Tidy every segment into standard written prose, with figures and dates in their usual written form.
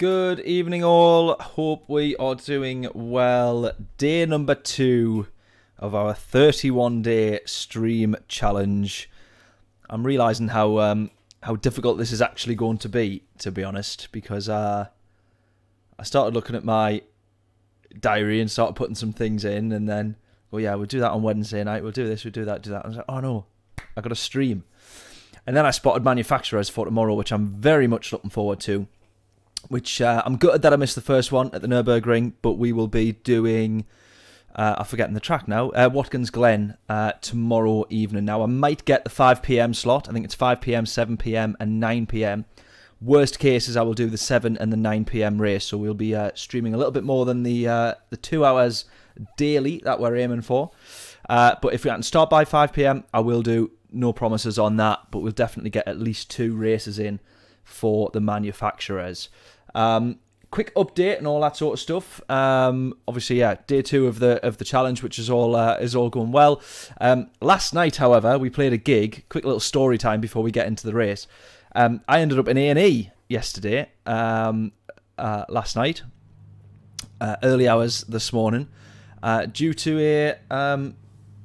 Good evening all, hope we are doing well. Day number 2 of our 31-day stream challenge. I'm realising how difficult this is actually going to be honest, because I started looking at my diary and started putting some things in, and then, oh yeah, we'll do that on Wednesday night, we'll do this, we'll do that, I was like, oh no, I got to stream. And then I spotted manufacturers for tomorrow, which I'm very much looking forward to. Which I'm gutted that I missed the first one at the Nürburgring, but we will be doing, I'm forgetting the track now, Watkins Glen tomorrow evening. Now, I might get the 5 PM slot. I think it's 5 PM, 7 PM, and 9 PM. Worst case is I will do the 7 and the 9 PM race, so we'll be streaming a little bit more than the 2 hours daily that we're aiming for. But if we can start by 5 PM, I will do. No promises on that, but we'll definitely get at least 2 races in for the manufacturers. Quick update and all that sort of stuff. Obviously, yeah, day 2 of the challenge, which is all going well. Last night, however, we played a gig. Quick little story time before we get into the race. I ended up in A&E yesterday. Last night, early hours this morning, due to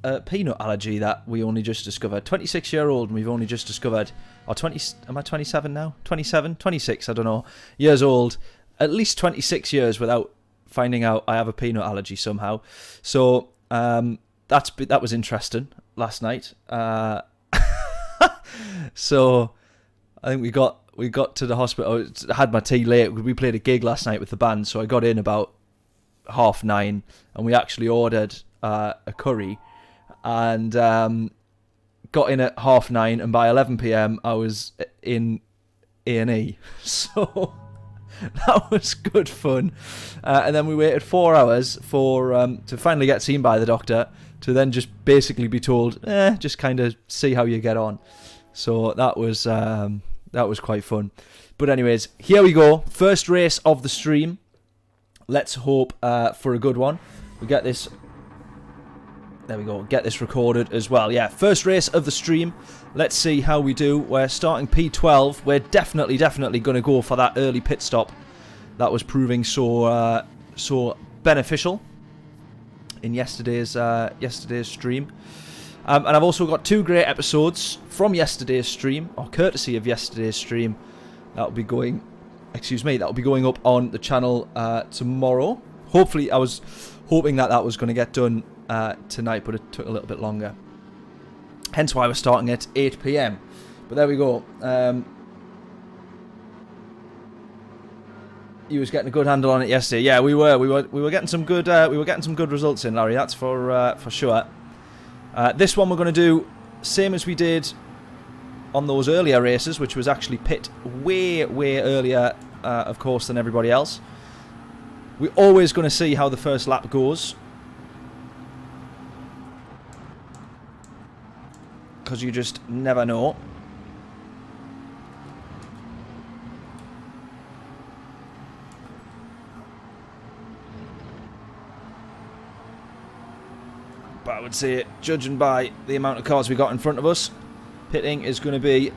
a peanut allergy that we only just discovered. 26-year-old, and we've only just discovered. Or 20, am I 27 now? 27? 26, I don't know. Years old. At least 26 years without finding out I have a peanut allergy somehow. So, that was interesting last night. So, I think we got to the hospital. I had my tea late. We played a gig last night with the band, so I got in about 9:30, and we actually ordered a curry. And got in at 9:30, and by 11 PM I was in A&E. So that was good fun. And then we waited 4 hours for to finally get seen by the doctor, to then just basically be told, just kind of see how you get on. So that was quite fun. But anyways, here we go. First race of the stream. Let's hope for a good one. We get this. There we go, get this recorded as well. Yeah, first race of the stream. Let's see how we do. We're starting P12. We're definitely going to go for that early pit stop. That was proving so beneficial in yesterday's stream. And I've also got 2 great episodes from yesterday's stream, or courtesy of yesterday's stream. That'll be going, that'll be going up on the channel tomorrow. Hopefully, I was hoping that was going to get done tonight, but it took a little bit longer. Hence why we're starting at 8 PM. But there we go. You was getting a good handle on it yesterday. Yeah, we were getting some good results in, Larry. That's for sure. This one we're going to do same as we did on those earlier races, which was actually pit way earlier, of course, than everybody else. We're always going to see how the first lap goes, because you just never know. But I would say, judging by the amount of cars we got in front of us, pitting is going to be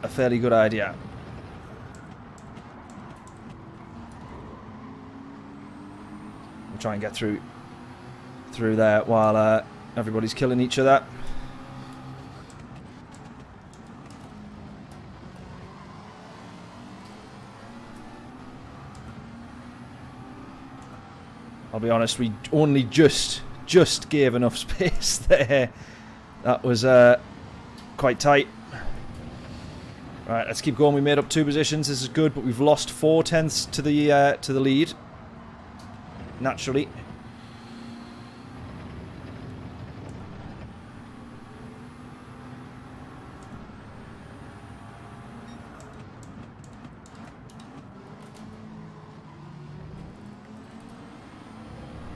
a fairly good idea. We'll try and get through there while everybody's killing each other. I'll be honest, we only just gave enough space there. That was quite tight. Right, let's keep going. We made up 2 positions. This is good, but we've lost 4 tenths to the lead. Naturally.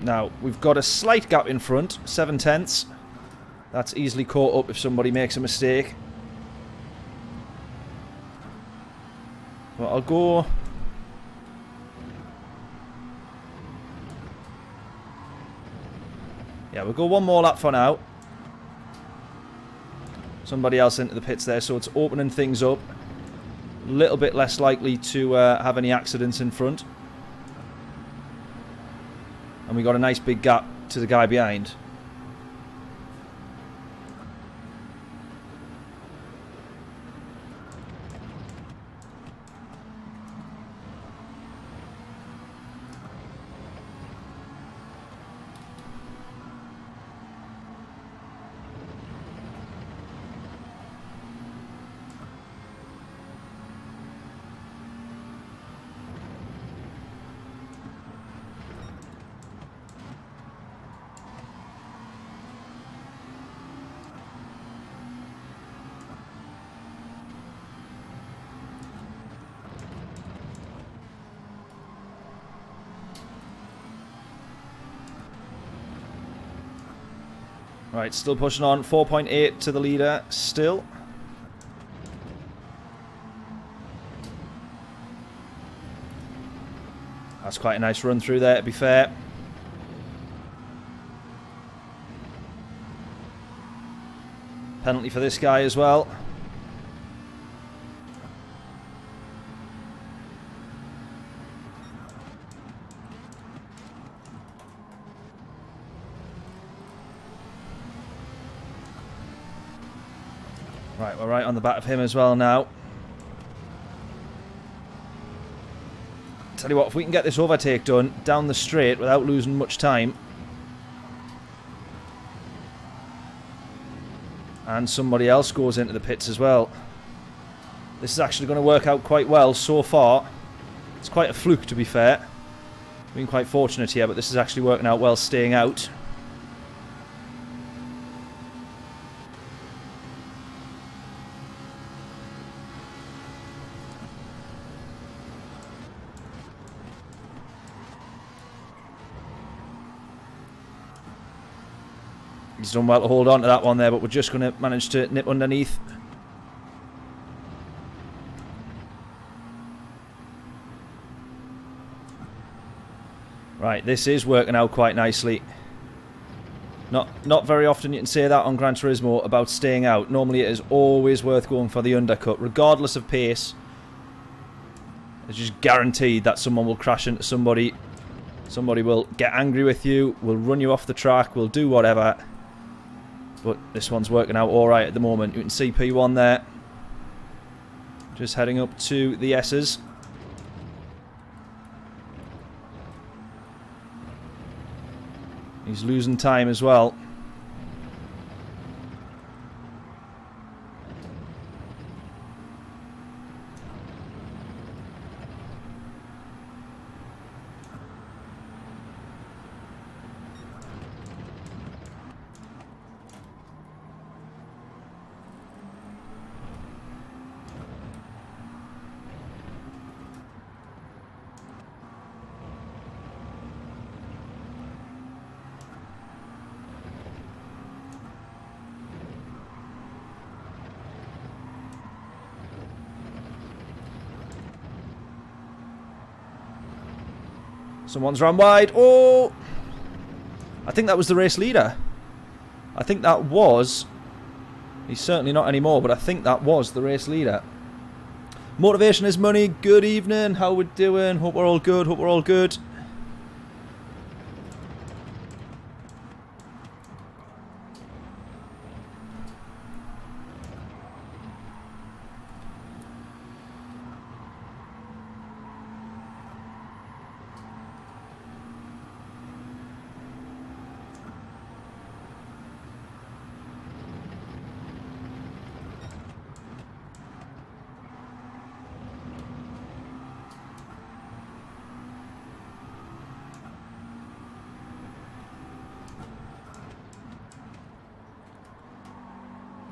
Now, we've got a slight gap in front, 7 tenths. That's easily caught up if somebody makes a mistake. Well, I'll go... Yeah, we'll go 1 more lap for now. Somebody else into the pits there, so it's opening things up. little bit less likely to have any accidents in front. And we got a nice big gap to the guy behind. Right, still pushing on. 4.8 to the leader, still. That's quite a nice run through there, to be fair. Penalty for this guy as well. Right, we're right on the back of him as well now. Tell you what, if we can get this overtake done down the straight without losing much time, and somebody else goes into the pits as well, this is actually going to work out quite well so far. It's quite a fluke, to be fair. We've been quite fortunate here, but this is actually working out well, staying out. He's done well to hold on to that one there, but we're just going to manage to nip underneath. Right, this is working out quite nicely. Not very often you can say that on Gran Turismo about staying out. Normally it is always worth going for the undercut, regardless of pace. It's just guaranteed that someone will crash into somebody. Somebody will get angry with you, will run you off the track, will do whatever. But this one's working out alright at the moment. You can see P1 there. Just heading up to the S's. He's losing time as well. Someone's run wide. Oh! I think that was the race leader. I think that was... He's certainly not anymore, but I think that was the race leader. Motivation is money. Good evening. How we doing? Hope we're all good. Hope we're all good.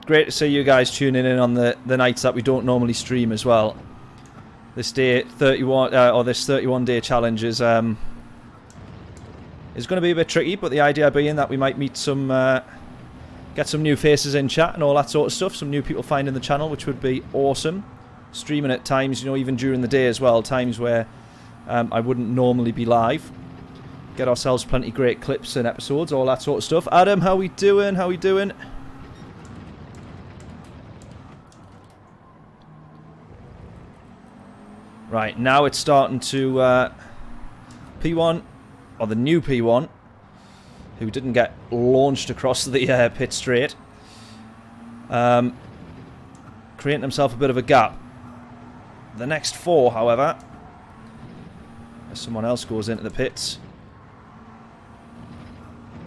Great to see you guys tuning in on the nights that we don't normally stream as well. This day 31 or this 31-day challenge is going to be a bit tricky, but the idea being that we might meet some get some new faces in chat and all that sort of stuff, some new people finding the channel, which would be awesome. Streaming at times, you know, even during the day as well, times where I wouldn't normally be live. Get ourselves plenty great clips and episodes, all that sort of stuff. Adam, how we doing? How we doing? Right, now it's starting to... P1, or the new P1, who didn't get launched across the pit straight, creating himself a bit of a gap. The next 4, however, as someone else goes into the pits,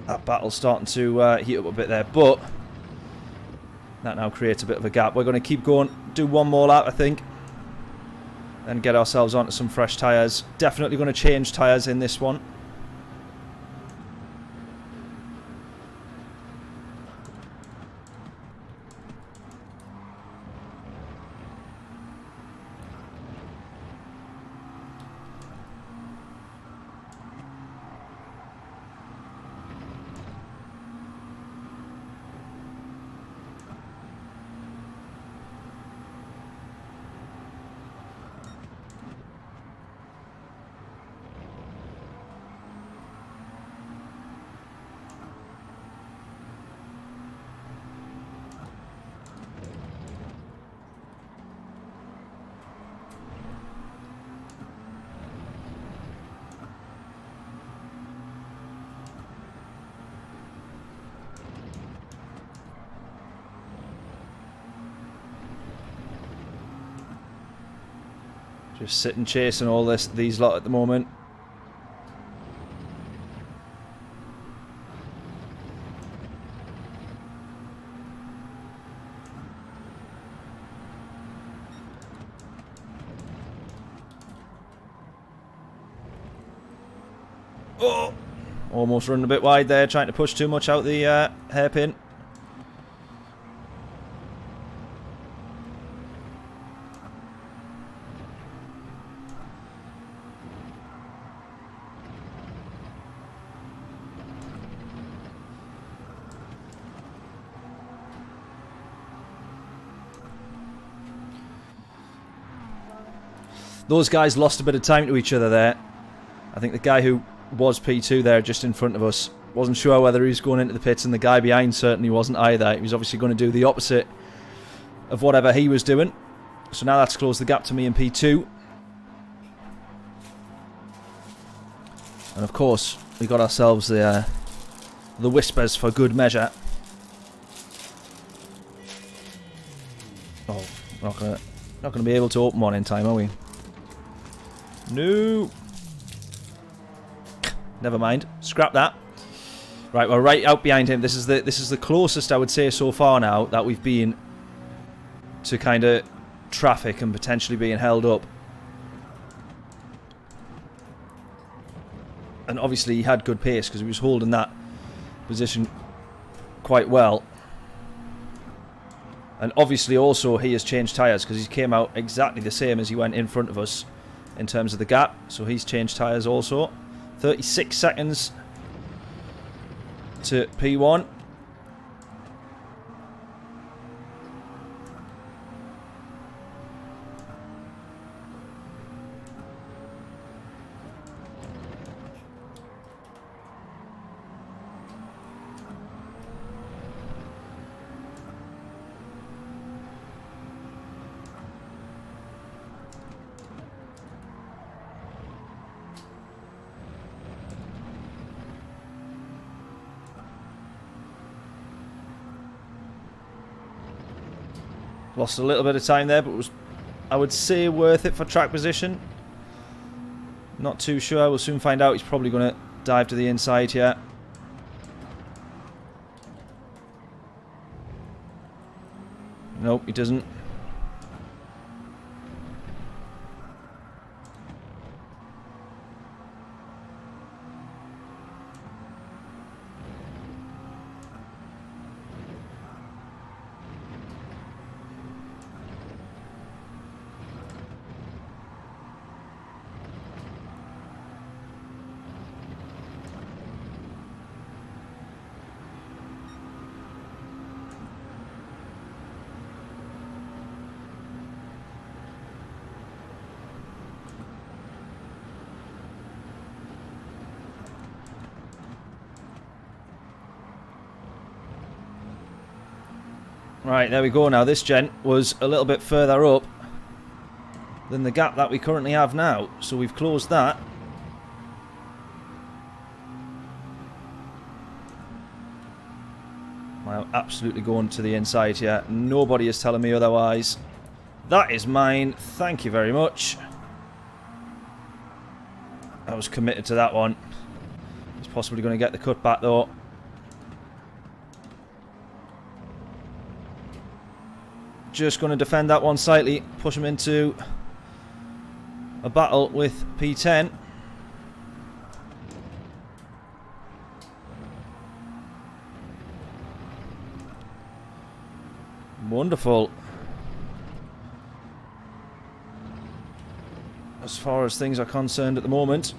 that battle's starting to heat up a bit there, but that now creates a bit of a gap. We're going to keep going, do one more lap, I think, and get ourselves onto some fresh tyres. Definitely going to change tyres in this one. Just sitting chasing all these lot at the moment. Oh! Almost running a bit wide there, trying to push too much out the hairpin. Those guys lost a bit of time to each other there. I think the guy who was P2 there just in front of us wasn't sure whether he was going into the pits, and the guy behind certainly wasn't either. He was obviously going to do the opposite of whatever he was doing. So now that's closed the gap to me in P2. And of course, we got ourselves the whispers for good measure. Oh, not gonna be able to open one in time, are we? No. Never mind. Scrap that. Right, we're right out behind him. This is the closest I would say so far now that we've been to kind of traffic and potentially being held up. And obviously he had good pace because he was holding that position quite well. And obviously also he has changed tyres because he came out exactly the same as he went in front of us in terms of the gap. So he's changed tyres also. 36 seconds to P1. Lost a little bit of time there, but it was, I would say, worth it for track position. Not too sure. We'll soon find out. He's probably going to dive to the inside here. Nope, he doesn't. Right, there we go now. This gent was a little bit further up. than the gap that we currently have now. So we've closed that. I'm absolutely going to the inside here. Nobody is telling me otherwise. That is mine. Thank you very much. I was committed to that one. He's possibly going to get the cut back though. Just going to defend that one slightly. Push him into a battle with P10. Wonderful. As far as things are concerned at the moment.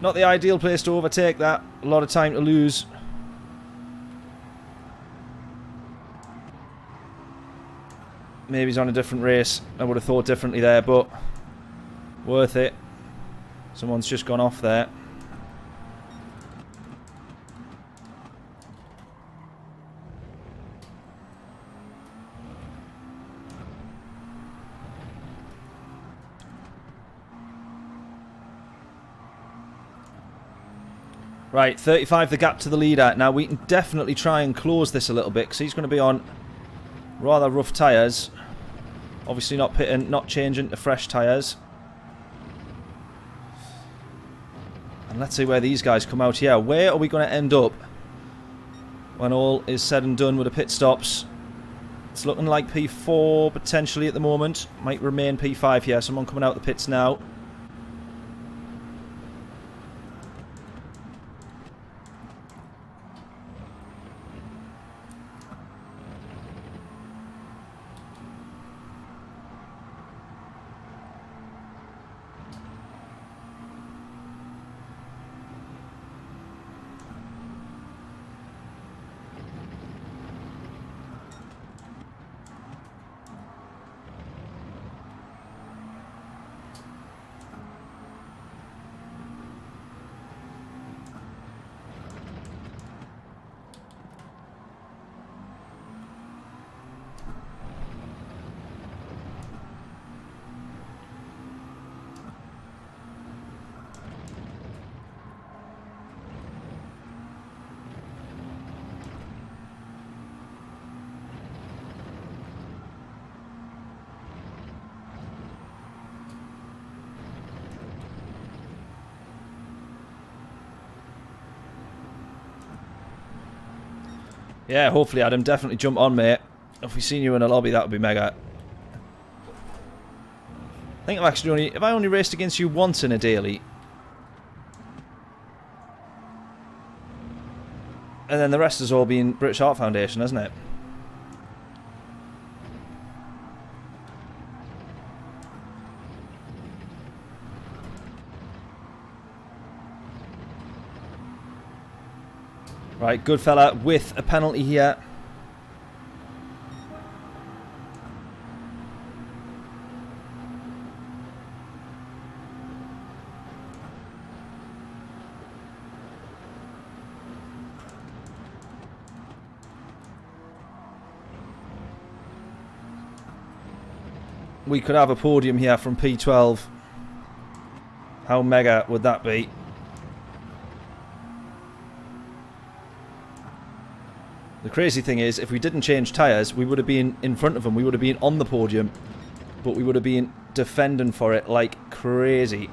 Not the ideal place to overtake that. A lot of time to lose. Maybe he's on a different race. I would have thought differently there, but worth it. Someone's just gone off there. Right, 35 the gap to the leader. Now we can definitely try and close this a little bit because he's going to be on rather rough tyres. Obviously not pitting, not changing to fresh tyres. And let's see where these guys come out here. Where are we going to end up when all is said and done with the pit stops? It's looking like P4 potentially at the moment. Might remain P5 here. Someone coming out the pits now. Yeah, hopefully Adam, definitely jump on, mate. If we seen you in a lobby, that would be mega. I think I've actually only... Have I only raced against you once in a daily? And then the rest has all been British Art Foundation, hasn't it? Right, good fella with a penalty here. We could have a podium here from P12. How mega would that be? The crazy thing is, if we didn't change tyres, we would have been in front of them. We would have been on the podium, but we would have been defending for it like crazy.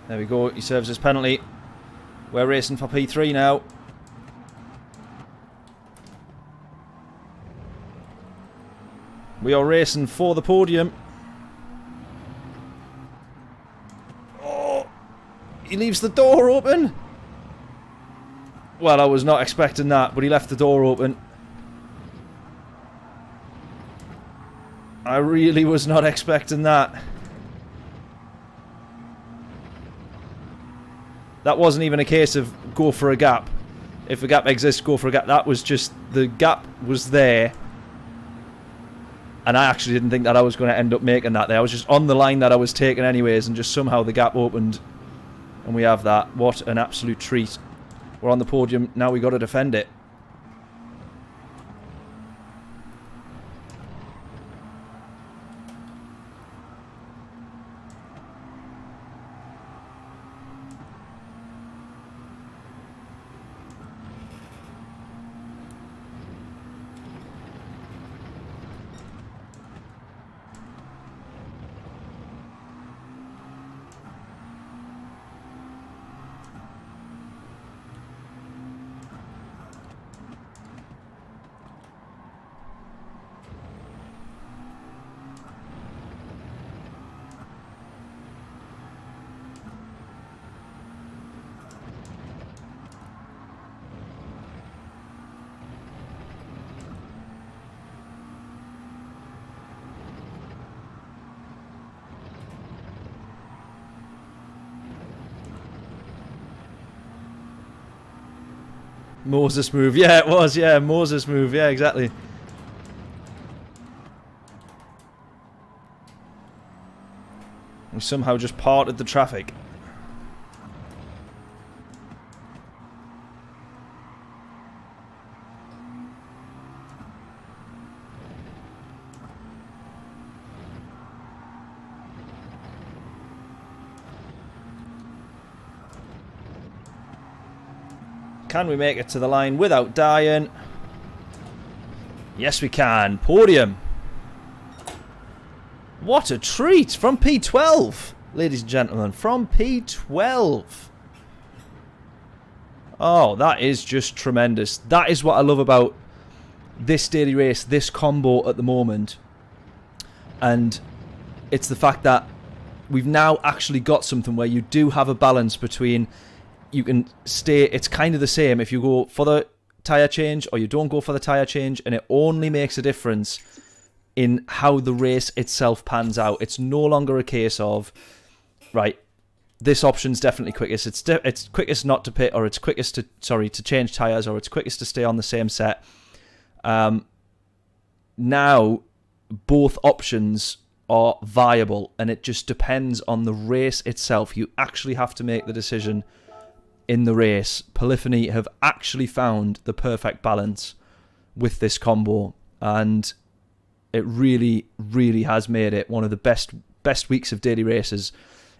There we go, he serves his penalty. We're racing for P3 now. We are racing for the podium. Oh, he leaves the door open. Well, I was not expecting that, but he left the door open. I really was not expecting that. That wasn't even a case of go for a gap. If a gap exists, go for a gap. That was just, the gap was there. And I actually didn't think that I was going to end up making that there. I was just on the line that I was taking anyways, and just somehow the gap opened. And we have that. What an absolute treat. We're on the podium. Now we got to defend it. Moses move. Yeah, it was. Yeah, Moses move. Yeah, exactly. We somehow just parted the traffic. Can we make it to the line without dying? Yes, we can. Podium. What a treat from P12, ladies and gentlemen. From P12. Oh, that is just tremendous. That is what I love about this daily race, this combo at the moment. And it's the fact that we've now actually got something where you do have a balance between... You can stay, it's kind of the same if you go for the tyre change or you don't go for the tyre change, and it only makes a difference in how the race itself pans out. It's no longer a case of, right, this option's definitely quickest. It's quickest not to pit, or it's quickest to, to change tyres, or it's quickest to stay on the same set. Now, both options are viable, and it just depends on the race itself. You actually have to make the decision in the race. Polyphony have actually found the perfect balance with this combo, and it really, really has made it one of the best weeks of daily races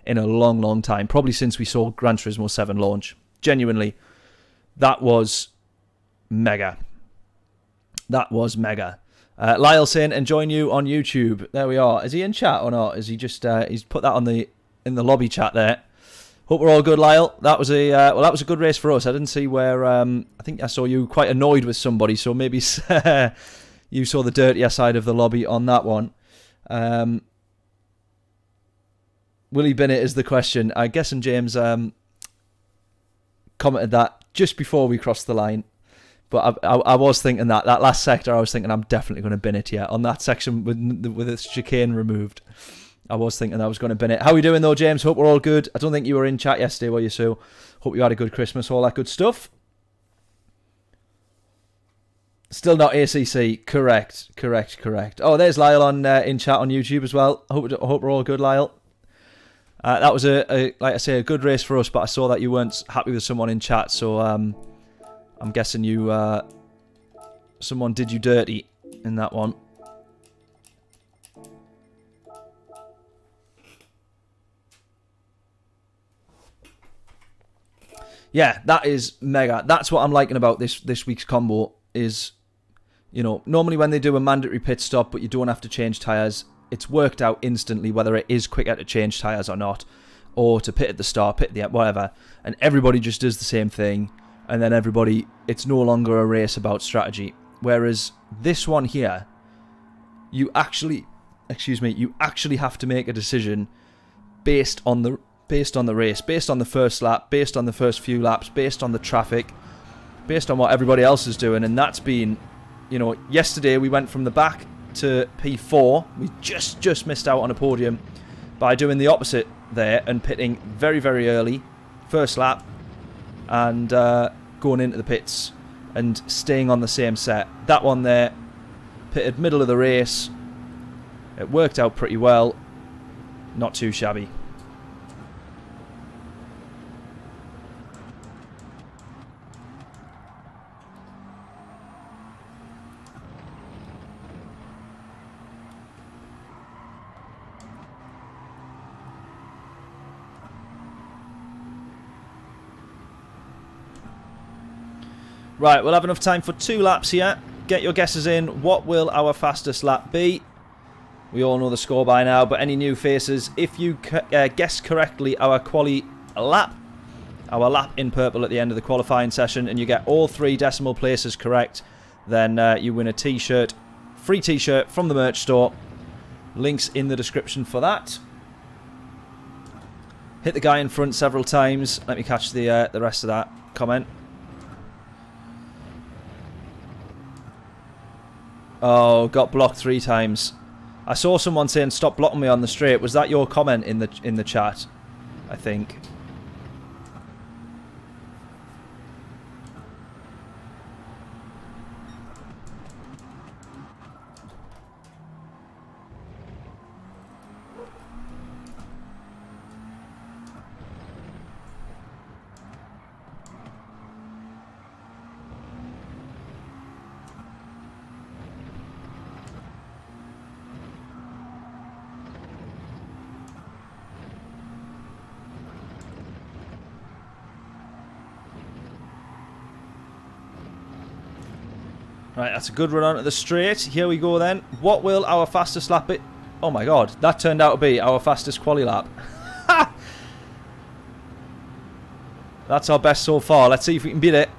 in a long, long time. Probably since we saw Gran Turismo 7 launch. Genuinely, that was mega. That was mega. Lyle saying, enjoying you on YouTube. There we are. Is he in chat or not? Is he just, he's put that on the in the lobby chat there. Hope we're all good, Lyle. That was a well, that was a good race for us. I didn't see where I think I saw you quite annoyed with somebody, so maybe you saw the dirtier side of the lobby on that one. Will he bin it is the question. I guess, and James commented that just before we crossed the line. But I was thinking that last sector, I was thinking I'm definitely going to bin it, yeah. On that section with its chicane removed, I was thinking I was going to bin it. How are you doing though, James? Hope we're all good. I don't think you were in chat yesterday, were you, Sue? Hope you had a good Christmas, all that good stuff. Still not ACC. Correct. Oh, there's Lyle on in chat on YouTube as well. I hope we're all good, Lyle. That was like I say, a good race for us, but I saw that you weren't happy with someone in chat, so I'm guessing you someone did you dirty in that one. Yeah, that is mega. That's what I'm liking about this week's combo is, you know, normally when they do a mandatory pit stop but you don't have to change tyres, it's worked out instantly whether it is quicker to change tyres or not, or to pit at the start, pit at the end, whatever, and everybody just does the same thing, and then it's no longer a race about strategy. Whereas this one here, you actually have to make a decision based on the race, based on the first lap, based on the first few laps, based on the traffic, based on what everybody else is doing. And that's been, you know, yesterday we went from the back to P4. We just missed out on a podium by doing the opposite there and pitting very, very early, first lap, and going into the pits and staying on the same set. That one there, pitted middle of the race. It worked out pretty well. Not too shabby. Right, we'll have enough time for 2 laps here. Get your guesses in. What will our fastest lap be? We all know the score by now, but any new faces, if you guess correctly our quali lap, our lap in purple at the end of the qualifying session, and you get all 3 decimal places correct, then you win a t-shirt, free t-shirt from the merch store. Links in the description for that. Hit the guy in front several times. Let me catch the rest of that comment. Oh, got blocked 3 times. I saw someone saying stop blocking me on the straight. Was that your comment in the chat? I think. Right, that's a good run onto the straight. Here we go then. What will our fastest lap be? Oh my god, that turned out to be our fastest quali lap. That's our best so far. Let's see if we can beat it.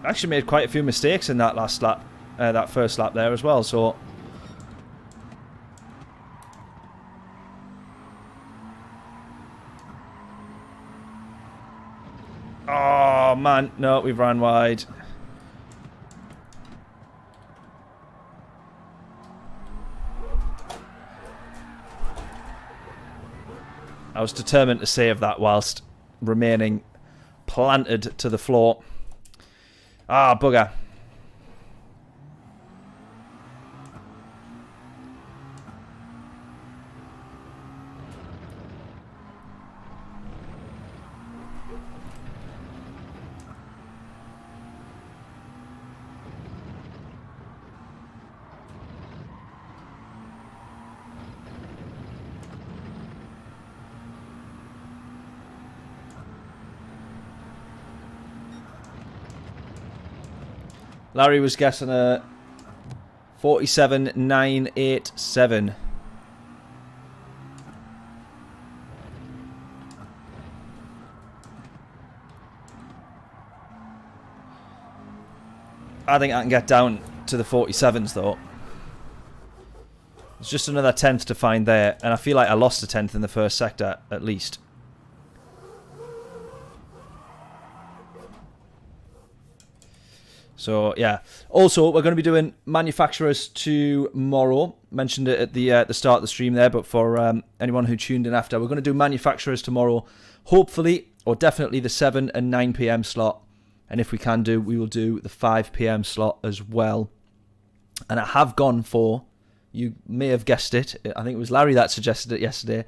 Actually made quite a few mistakes in that last lap, that first lap there as well, so oh man, no, we've ran wide. I was determined to save that whilst remaining planted to the floor. Ah, bugger. Larry was guessing a 47.987. I think I can get down to the 47s though. It's just another tenth to find there, and I feel like I lost a tenth in the first sector at least. So yeah. Also, we're going to be doing manufacturers tomorrow. Mentioned it at the start of the stream there, but for anyone who tuned in after, we're going to do manufacturers tomorrow. Hopefully, or definitely, the 7 and 9 p.m. slot. And if we can do, we will do the 5 p.m. slot as well. And I have gone for, you may have guessed it, I think it was Larry that suggested it yesterday,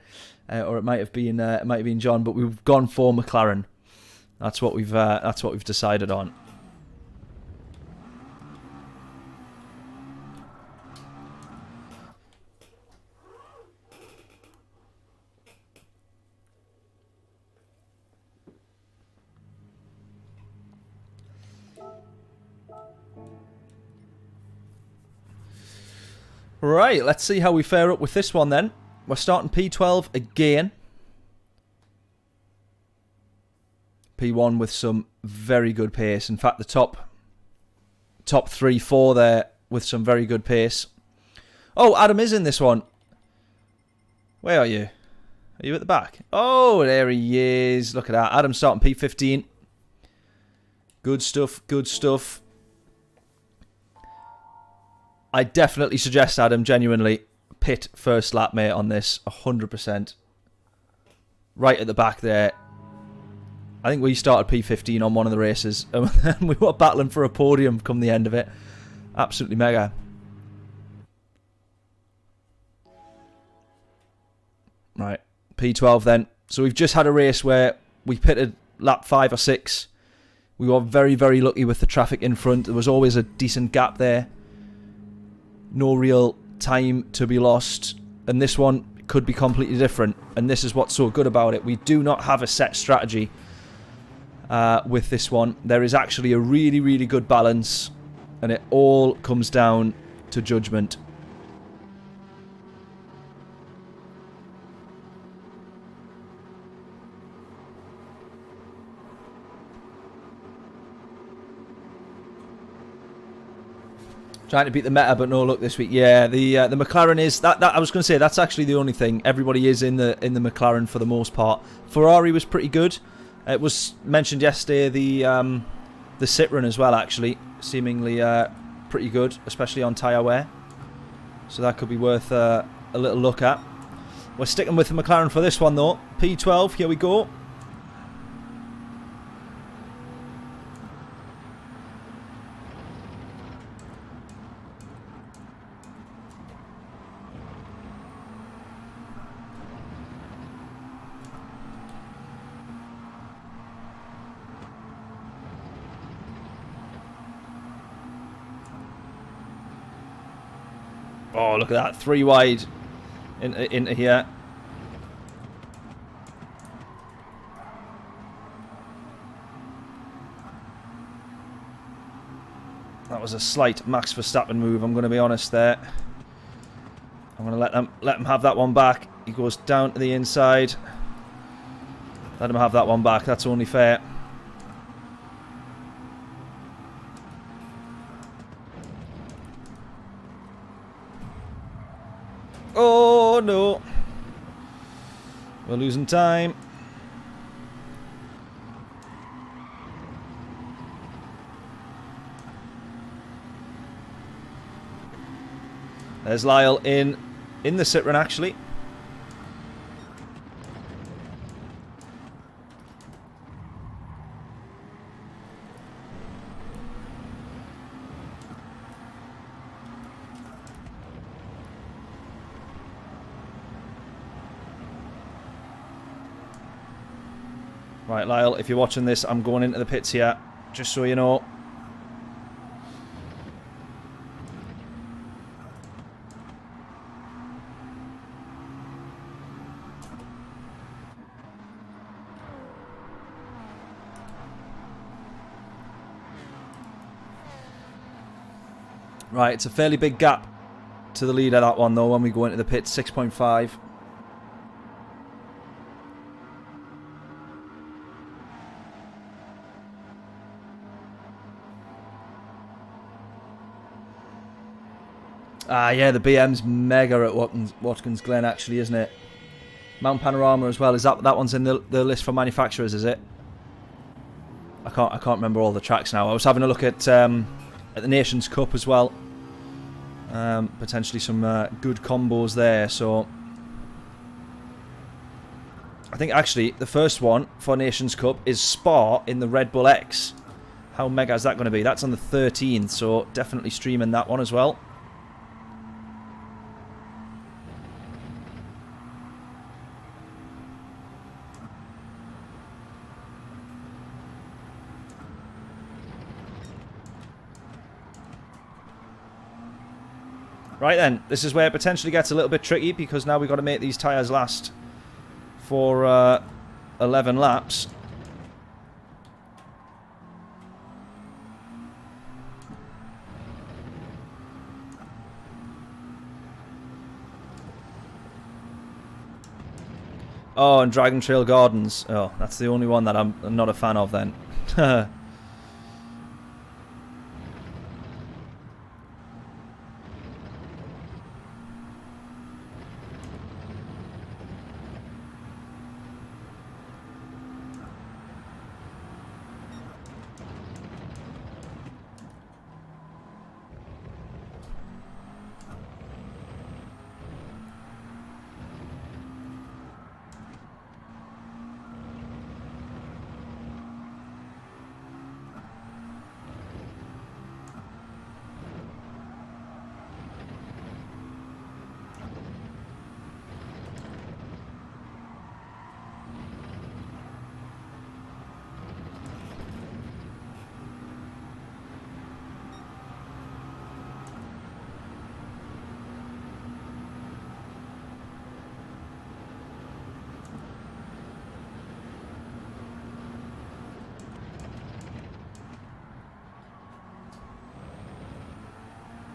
or it might have been John, but we've gone for McLaren. That's what we've decided on. Right, let's see how we fare up with this one then. We're starting P12 again. P1 with some very good pace. In fact, the top 3, 4 there with some very good pace. Oh, Adam is in this one. Where are you? Are you at the back? Oh, there he is. Look at that. Adam starting P15. Good stuff, good stuff. I definitely suggest, Adam, genuinely, pit first lap, mate, on this. 100%. Right at the back there. I think we started P15 on one of the races. And we were battling for a podium come the end of it. Absolutely mega. Right. P12 then. So we've just had a race where we pitted lap 5 or 6. We were very, very lucky with the traffic in front. There was always a decent gap there. No real time to be lost. And this one could be completely different. And this is what's so good about it. We do not have a set strategy with this one. There is actually a really, really good balance. And it all comes down to judgment. Trying to beat the meta, but no luck this week. Yeah, the McLaren is that. I was going to say that's actually the only thing. Everybody is in the McLaren for the most part. Ferrari was pretty good. It was mentioned yesterday the Citroen as well, actually, seemingly pretty good, especially on tyre wear. So that could be worth a little look at. We're sticking with the McLaren for this one though. P12. Here we go. Oh, look at that. 3 wide into here. That was a slight Max Verstappen move, I'm going to be honest there. I'm going to let him have that one back. He goes down to the inside. Let him have that one back. That's only fair. Oh, no. We're losing time. There's Lyle in the Citroen, actually. Right, Lyle, if you're watching this, I'm going into the pits here, just so you know. Right, it's a fairly big gap to the leader, that one, though, when we go into the pit. 6.5. Ah, yeah, the BM's mega at Watkins Glen, actually, isn't it? Mount Panorama as well. Is that one's in the list for manufacturers? Is it? I can't remember all the tracks now. I was having a look at the Nations Cup as well. Potentially some good combos there. So I think actually the first one for Nations Cup is Spa in the Red Bull X. How mega is that going to be? That's on the 13th, so definitely streaming that one as well. Right then, this is where it potentially gets a little bit tricky, because now we've got to make these tyres last for 11 laps. Oh, and Dragon Trail Gardens. Oh, that's the only one that I'm not a fan of then.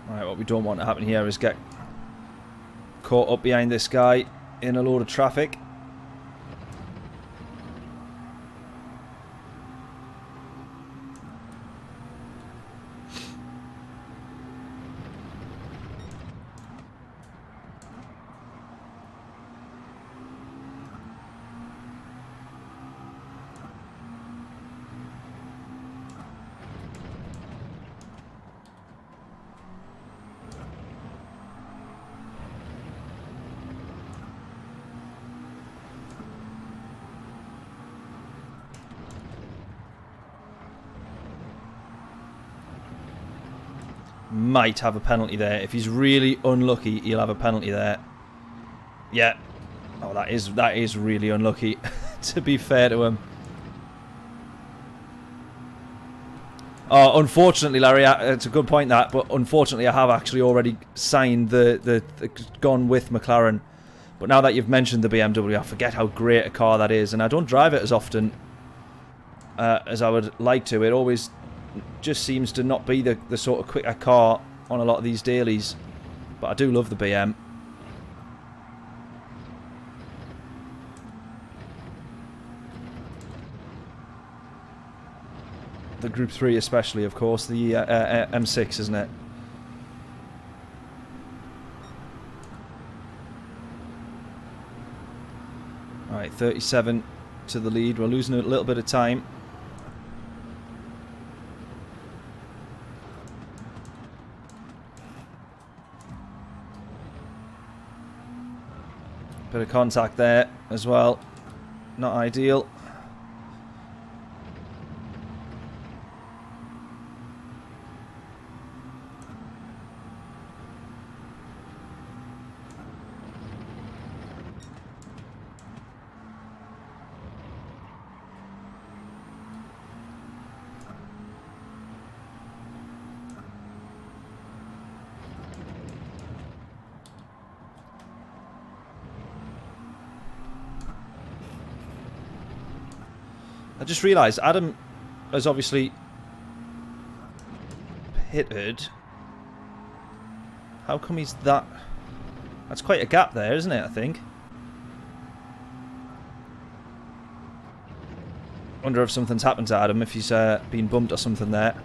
Right, what we don't want to happen here is get caught up behind this guy in a load of traffic. Might have a penalty there. If he's really unlucky, he'll have a penalty there. Yeah. Oh, that is really unlucky, to be fair to him. Oh, unfortunately, Larry, it's a good point that, but unfortunately I have actually already signed gone with McLaren. But now that you've mentioned the BMW, I forget how great a car that is, and I don't drive it as often as I would like to. It always just seems to not be the sort of quicker car on a lot of these dailies, but I do love the BM. The Group 3 especially, of course, the M6, isn't it? Alright, 37 to the lead. We're losing a little bit of time. Bit of contact there as well. Not ideal. I just realised Adam has obviously pitted How come he's that... That's quite a gap there, isn't it, I think? Wonder if something's happened to Adam, if he's been bumped or something there.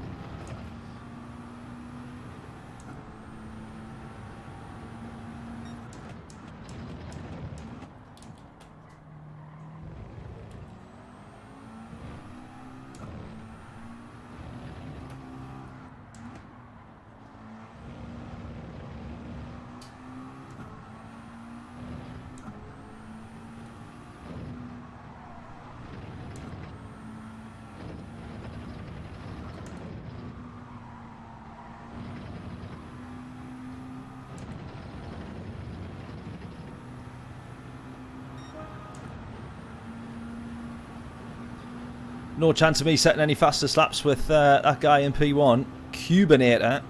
No chance of me setting any faster slaps with that guy in P1. Cubinator.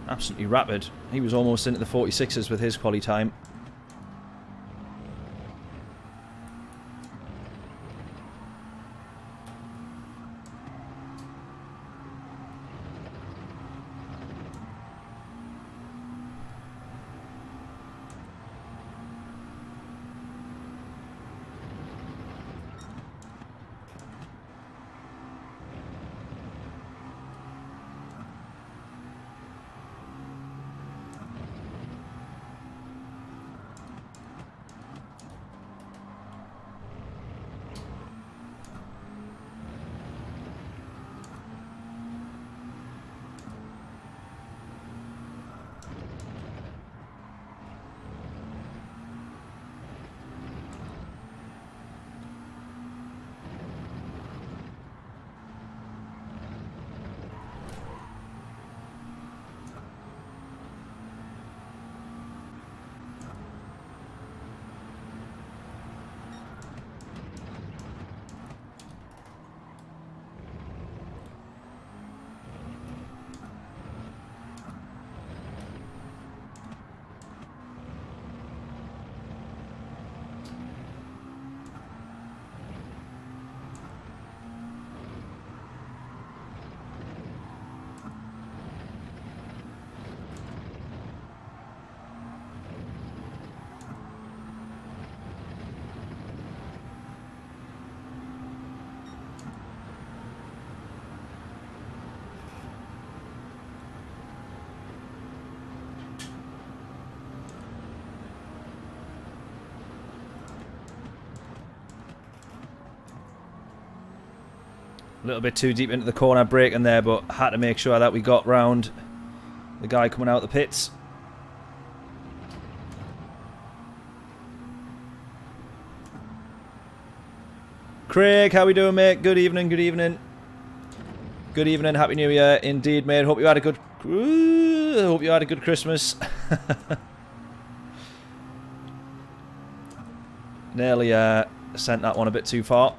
Absolutely rapid. He was almost into the 46s with his quali time. A little bit too deep into the corner braking there, but had to make sure that we got round the guy coming out of the pits. Craig, how we doing, mate? Good evening, good evening. Good evening, happy new year indeed, mate. Hope you had a good Christmas. Nearly sent that one a bit too far.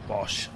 Bosh.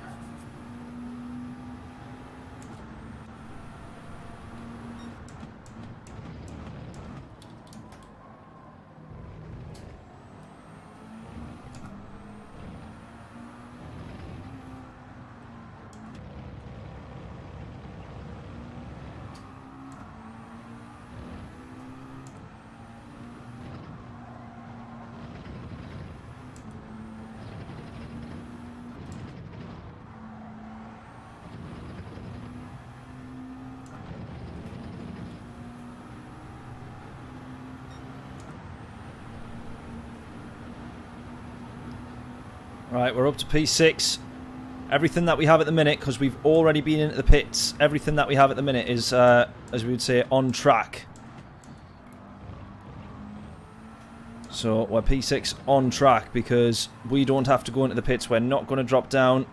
Right, we're up to P6. Everything that we have at the minute, because we've already been into the pits, everything that we have at the minute is, as we would say, on track. So we're P6 on track because we don't have to go into the pits. We're not going to drop down.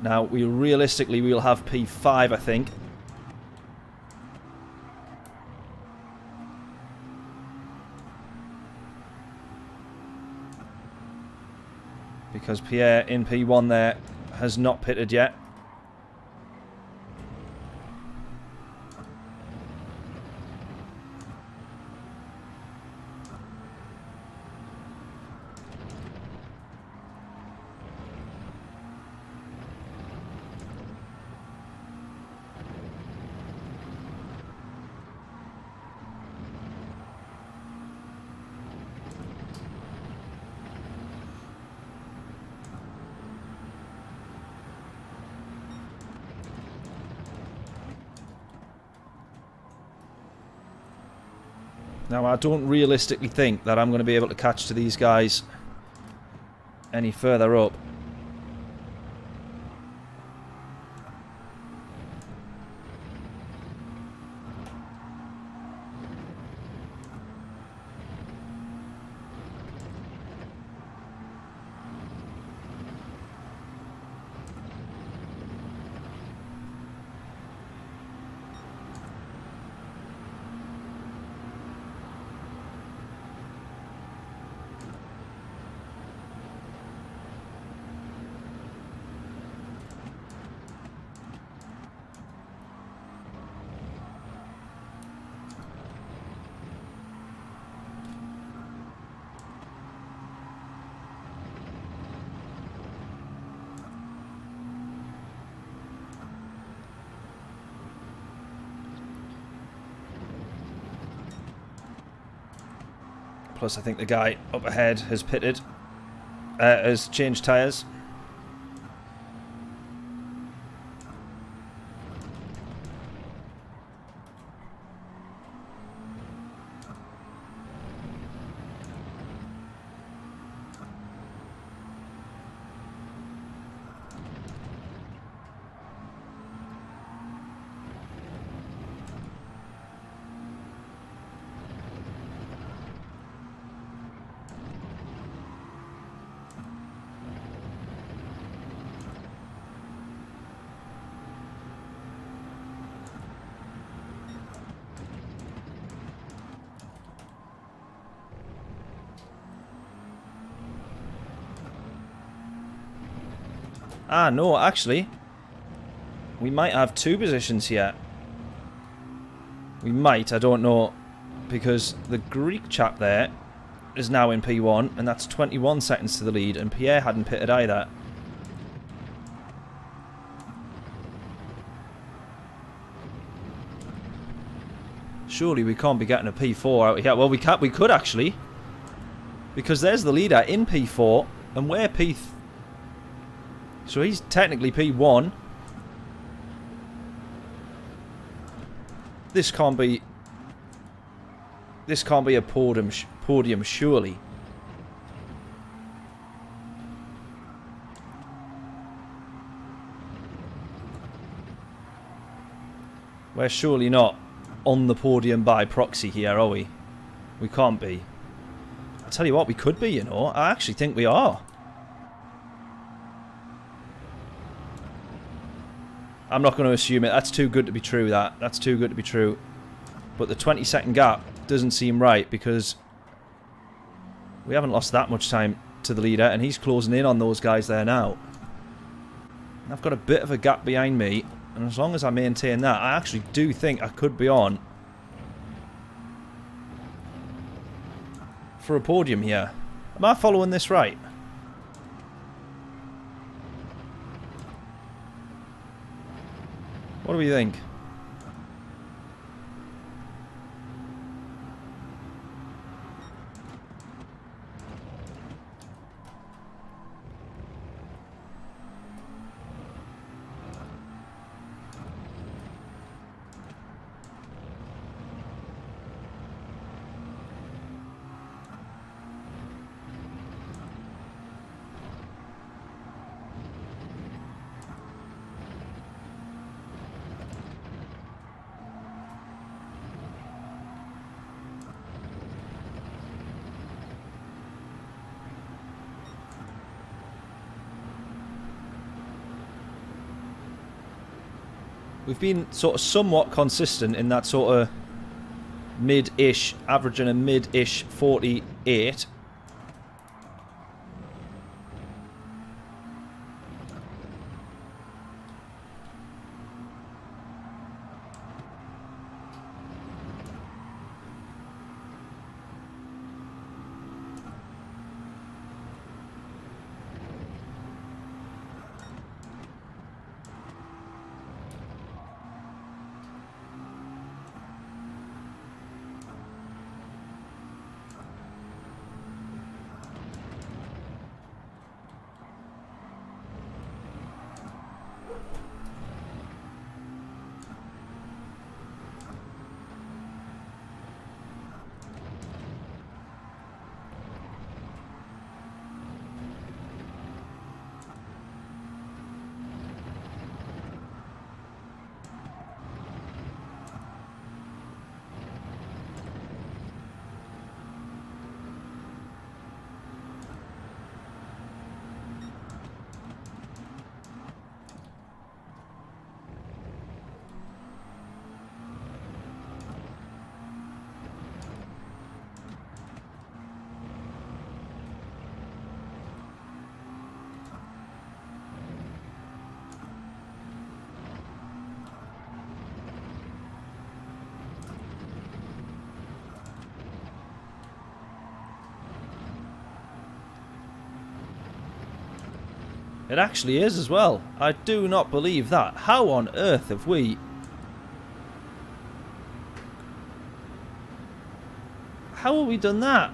Now, realistically, we'll have P5, I think. because Pierre in P1 there has not pitted yet. Now, I don't realistically think that I'm going to be able to catch to these guys any further up. Plus, I think the guy up ahead has pitted, has changed tyres. Ah, no, actually, we might have two positions here. We might, I don't know, because the Greek chap there is now in P1, and that's 21 seconds to the lead, and Pierre hadn't pitted either. Surely we can't be getting a P4 out here. Well, we could actually, because there's the leader in P4, and we're P3. So he's technically P1. This can't be a podium, surely. We're surely not on the podium by proxy here, are we? We can't be. I'll tell you what, we could be, you know. I actually think we are. I'm not going to assume it. That's too good to be true, that. That's too good to be true. But the 20-second gap doesn't seem right because we haven't lost that much time to the leader, and he's closing in on those guys there now. I've got a bit of a gap behind me, and as long as I maintain that, I actually do think I could be on for a podium here. Am I following this right? What do we think? We've been sort of somewhat consistent in that sort of mid-ish, averaging a mid-ish 48. It actually is as well. I do not believe that. How on earth have we... How have we done that?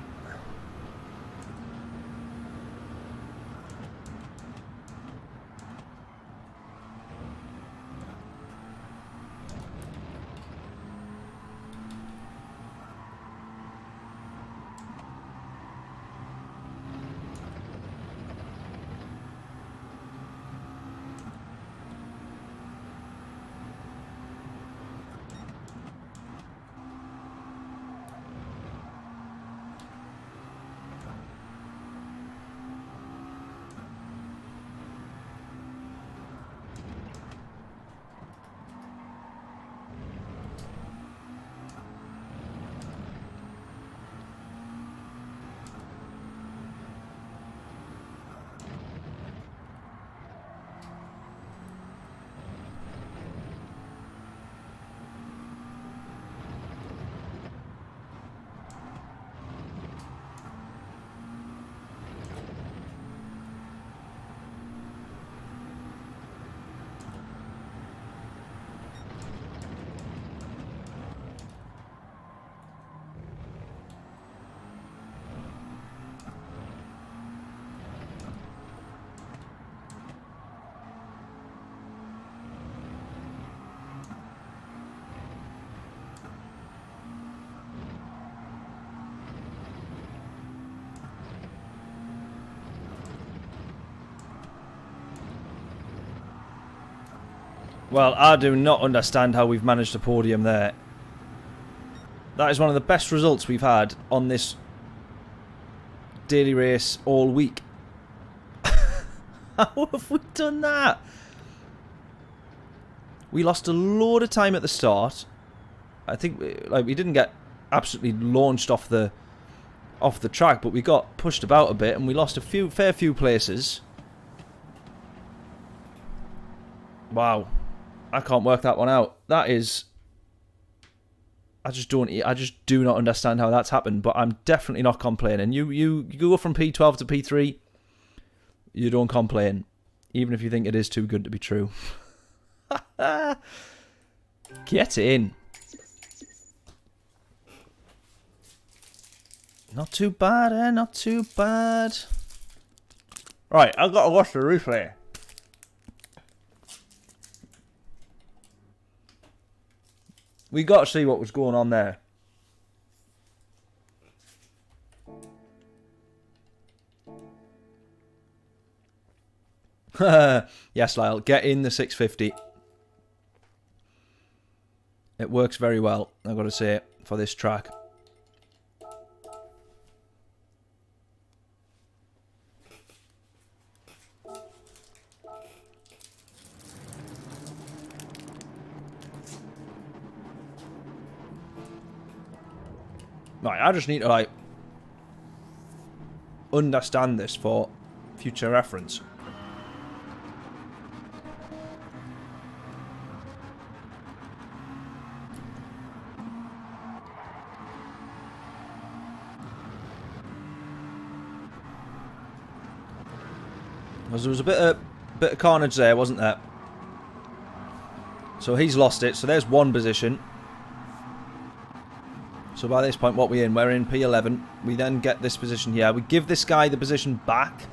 Well, I do not understand how we've managed a podium there. That is one of the best results we've had on this daily race all week. How have we done that? We lost a load of time at the start. I think we didn't get absolutely launched off the track, but we got pushed about a bit and we lost a fair few places. Wow. I can't work that one out. That is... I just do not understand how that's happened, but I'm definitely not complaining. You go from P12 to P3, you don't complain. Even if you think it is too good to be true. Get in. Not too bad, eh? Not too bad. Right, I've got to watch the replay. We got to see what was going on there. Yes, Lyle, get in the 650. It works very well, I've got to say, for this track. Right, I just need to, like, understand this for future reference. Because there was a bit of carnage there, wasn't there? So he's lost it. So there's one position. So by this point, what we're in P11. We then get this position here. We give this guy the position back.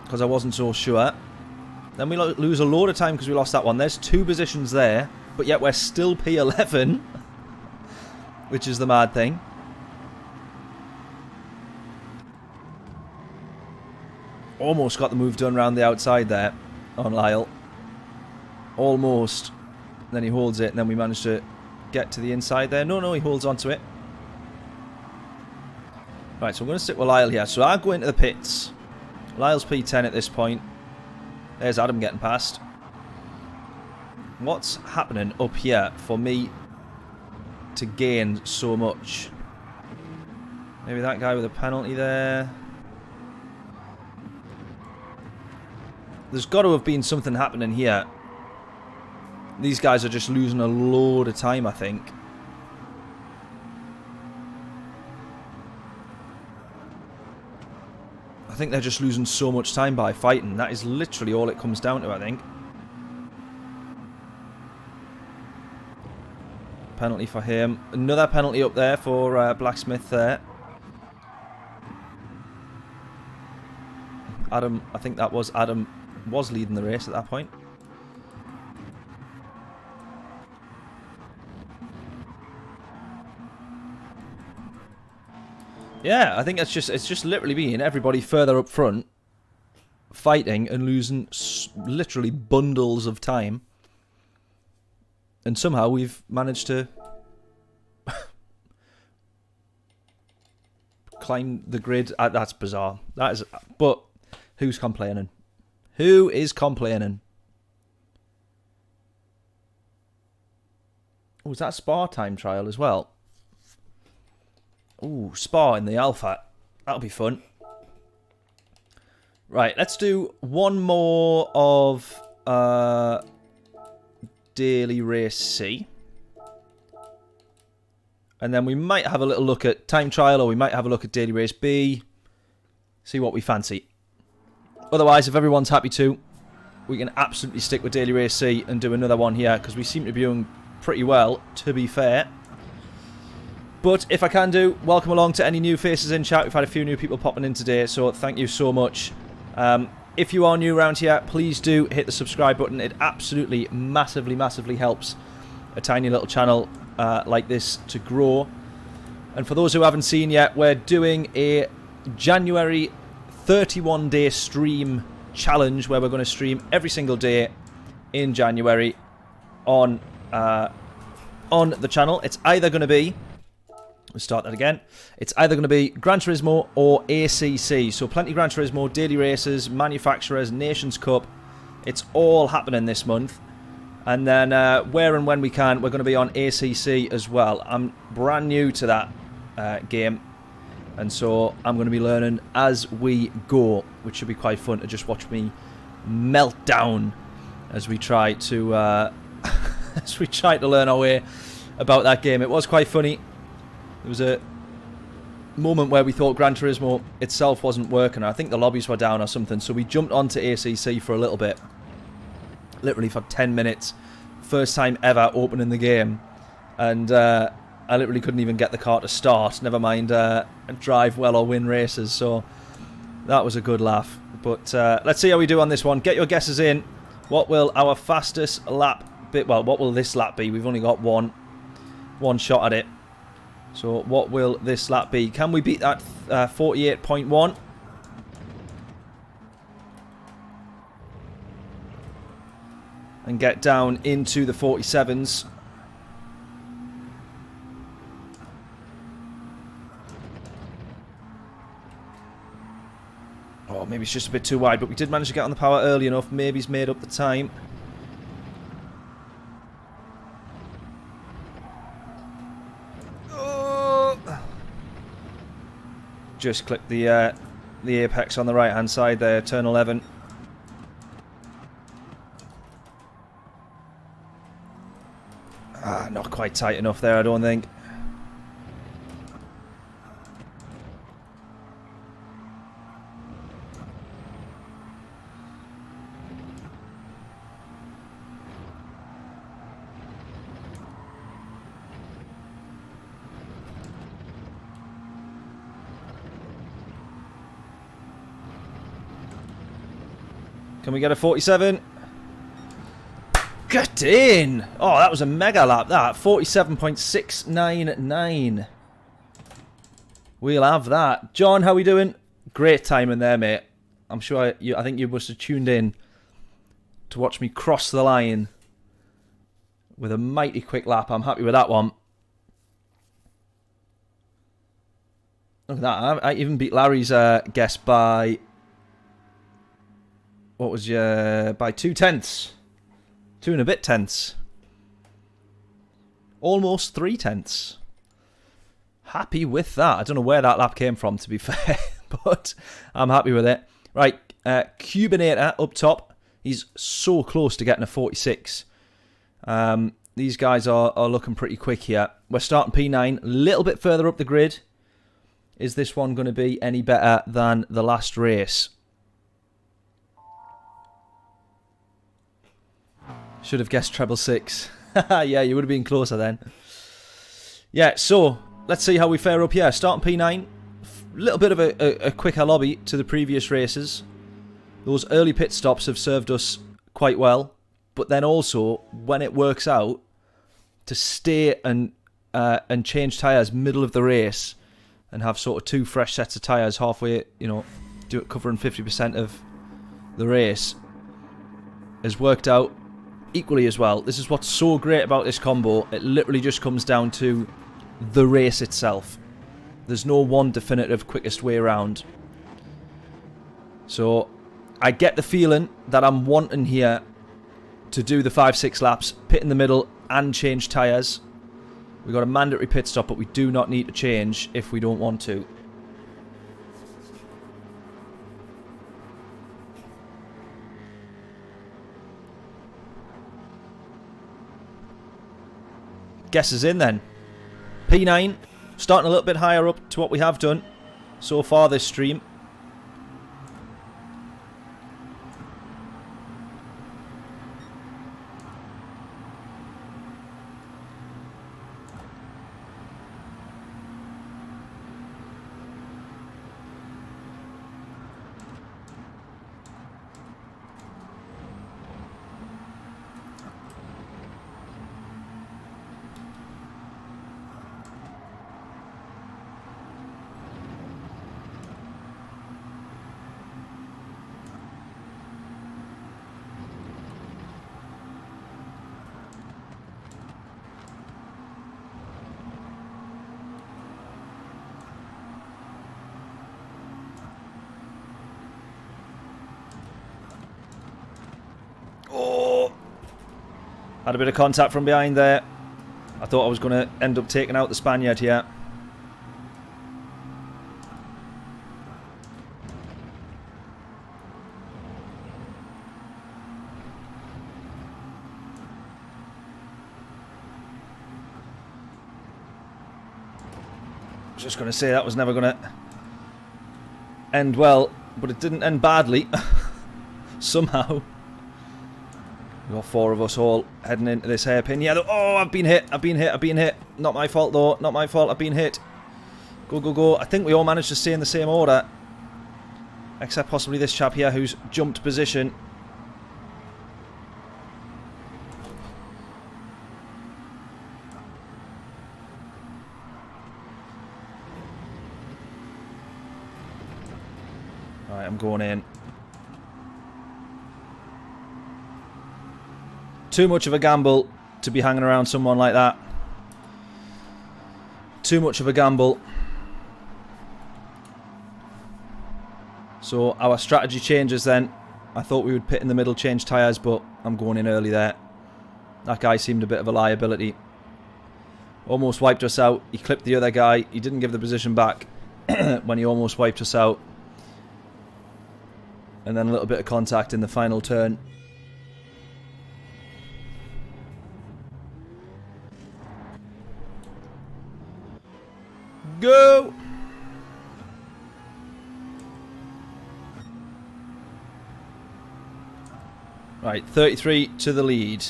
Because I wasn't so sure. Then we lose a load of time because we lost that one. There's two positions there. But yet we're still P11. Which is the mad thing. Almost got the move done around the outside there on Lyle. Almost. Then he holds it, and then we manage to get to the inside there. No, he holds onto it. Right, so I'm going to stick with Lyle here. So I go into the pits. Lyle's P10 at this point. There's Adam getting past. What's happening up here for me to gain so much? Maybe that guy with a penalty there. There's got to have been something happening here. These guys are just losing a load of time, I think. I think they're just losing so much time by fighting. That is literally all it comes down to, I think. Penalty for him. Another penalty up there for Blacksmith there. Adam, I think that was Adam, was leading the race at that point. Yeah, I think it's just literally being everybody further up front, fighting and losing literally bundles of time. And somehow we've managed to climb the grid. That's bizarre. That is, but who's complaining? Who is complaining? Oh, was that a Spa time trial as well? Ooh, Spa in the Alpha. That'll be fun. Right, let's do one more of Daily Race C. And then we might have a little look at Time Trial, or we might have a look at Daily Race B. See what we fancy. Otherwise, if everyone's happy to, we can absolutely stick with Daily Race C and do another one here, because we seem to be doing pretty well, to be fair. But if I can do, welcome along to any new faces in chat. We've had a few new people popping in today, so thank you so much. If you are new around here, please do hit the subscribe button. It absolutely massively, massively helps a tiny little channel like this to grow. And for those who haven't seen yet, we're doing a January 31-day stream challenge where we're going to stream every single day in January on the channel. It's either going to be... Let's start that again. It's either going to be Gran Turismo or ACC. So plenty Gran Turismo, daily races, manufacturers, Nations Cup. It's all happening this month. And then where and when we can, we're going to be on ACC as well. I'm brand new to that game. And so I'm going to be learning as we go, which should be quite fun to just watch me melt down as we try to learn our way about that game. It was quite funny. There was a moment where we thought Gran Turismo itself wasn't working. I think the lobbies were down or something. So we jumped onto ACC for a little bit. Literally for 10 minutes. First time ever opening the game. And I literally couldn't even get the car to start. Never mind drive well or win races. So that was a good laugh. But let's see how we do on this one. Get your guesses in. What will our fastest lap be? Well, what will this lap be? We've only got one shot at it. So what will this lap be? Can we beat that 48.1? And get down into the 47s. Oh, maybe it's just a bit too wide, but we did manage to get on the power early enough. Maybe he's made up the time. Just click the apex on the right hand side there, turn 11. Not quite tight enough there, I don't think. Can we get a 47? Get in! Oh, that was a mega lap, that. 47.699. We'll have that. John, how we doing? Great timing there, mate. I'm sure I think you must have tuned in to watch me cross the line with a mighty quick lap. I'm happy with that one. Look at that. I even beat Larry's guess by... What was your... by 2 tenths. 2 and a bit tenths. Almost 3 tenths. Happy with that. I don't know where that lap came from, to be fair. But I'm happy with it. Right. Cubinator up top. He's so close to getting a 46. These guys are looking pretty quick here. We're starting P9. A little bit further up the grid Is this one going to be any better than the last race? Should have guessed treble 6. Yeah, you would have been closer then. Yeah, so let's see how we fare up here. Starting P9. A little bit of a quicker lobby to the previous races. Those early pit stops have served us quite well. But then also, when it works out, to stay and change tyres middle of the race and have sort of 2 fresh sets of tyres halfway, you know, covering 50% of the race has worked out equally as well. This is what's so great about this combo. It literally just comes down to the race itself. There's no one definitive quickest way around. So I get the feeling that I'm wanting here to do the 5-6 laps, pit in the middle and change tyres. We've got a mandatory pit stop, but we do not need to change if we don't want to. Guess is in then. P9, starting a little bit higher up to what we have done so far this stream. Had a bit of contact from behind there. I thought I was going to end up taking out the Spaniard here. I was just going to say that was never going to end well, but it didn't end badly. Somehow. We've got 4 of us all heading into this hairpin. Yeah, oh, I've been hit. I've been hit. Not my fault, though. Not my fault. I've been hit. Go, go, go. I think we all managed to stay in the same order. Except possibly this chap here who's jumped position. Alright, I'm going in. Too much of a gamble to be hanging around someone like that. Too much of a gamble. So our strategy changes then. I thought we would pit in the middle, change tyres, but I'm going in early there. That guy seemed a bit of a liability. Almost wiped us out. He clipped the other guy. He didn't give the position back when he almost wiped us out. And then a little bit of contact in the final turn. Go! Right, 33 to the lead.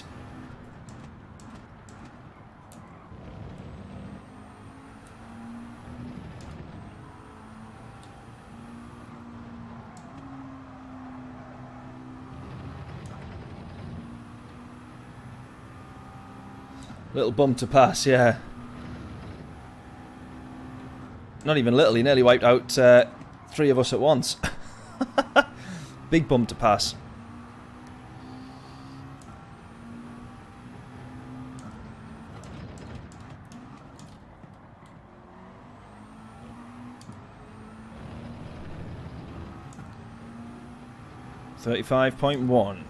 Little bump to pass, yeah. Not even little, he nearly wiped out 3 of us at once. Big bump to pass. $35.1.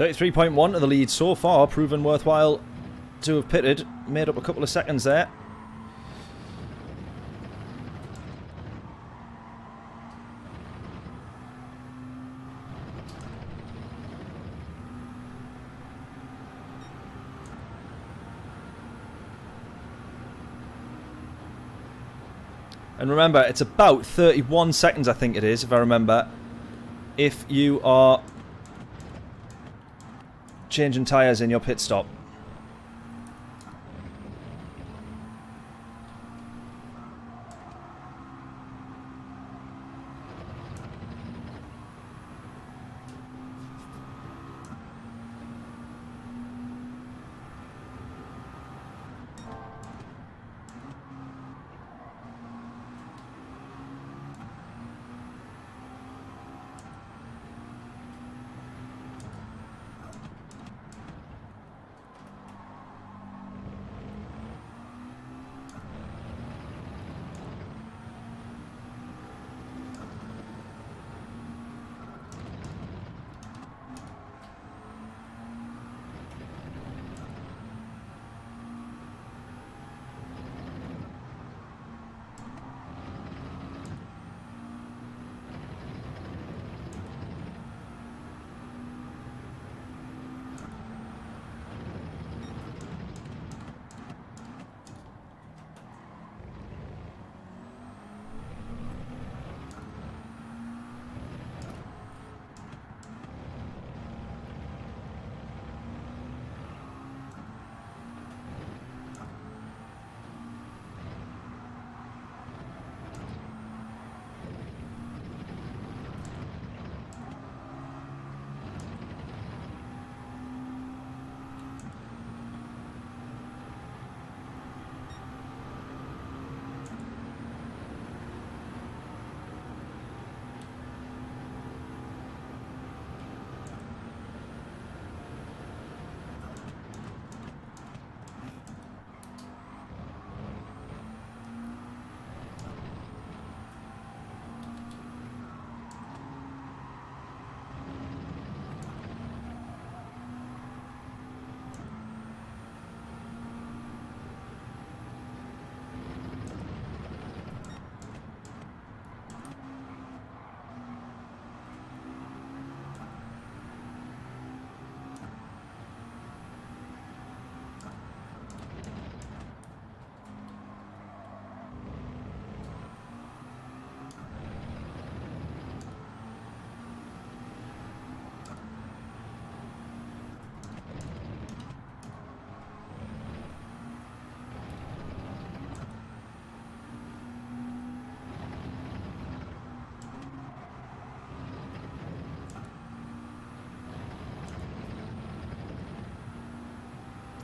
33.1 to the lead so far, proven worthwhile to have pitted. Made up a couple of seconds there. And remember, it's about 31 seconds, I think it is, if I remember, if you are changing tyres in your pit stop.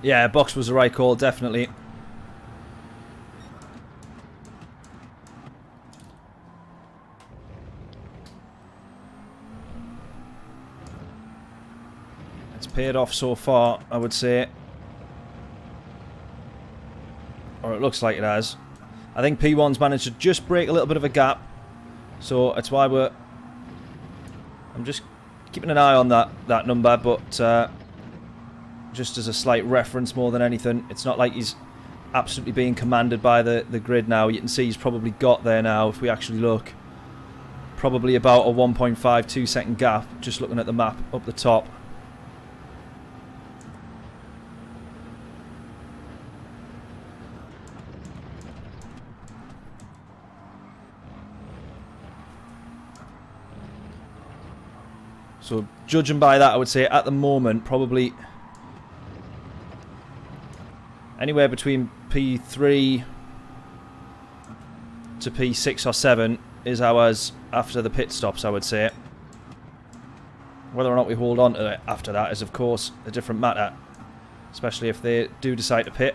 Yeah, box was the right call, definitely. It's paid off so far, I would say. Or it looks like it has. I think P1's managed to just break a little bit of a gap. So that's why I'm just keeping an eye on that number, but just as a slight reference more than anything. It's not like he's absolutely being commanded by the grid now. You can see he's probably got there now, if we actually look. Probably about a 1.52 second gap, just looking at the map up the top. So judging by that, I would say at the moment, probably anywhere between P3 to P6 or 7 is ours after the pit stops, I would say. Whether or not we hold on to it after that is, of course, a different matter. Especially if they do decide to pit.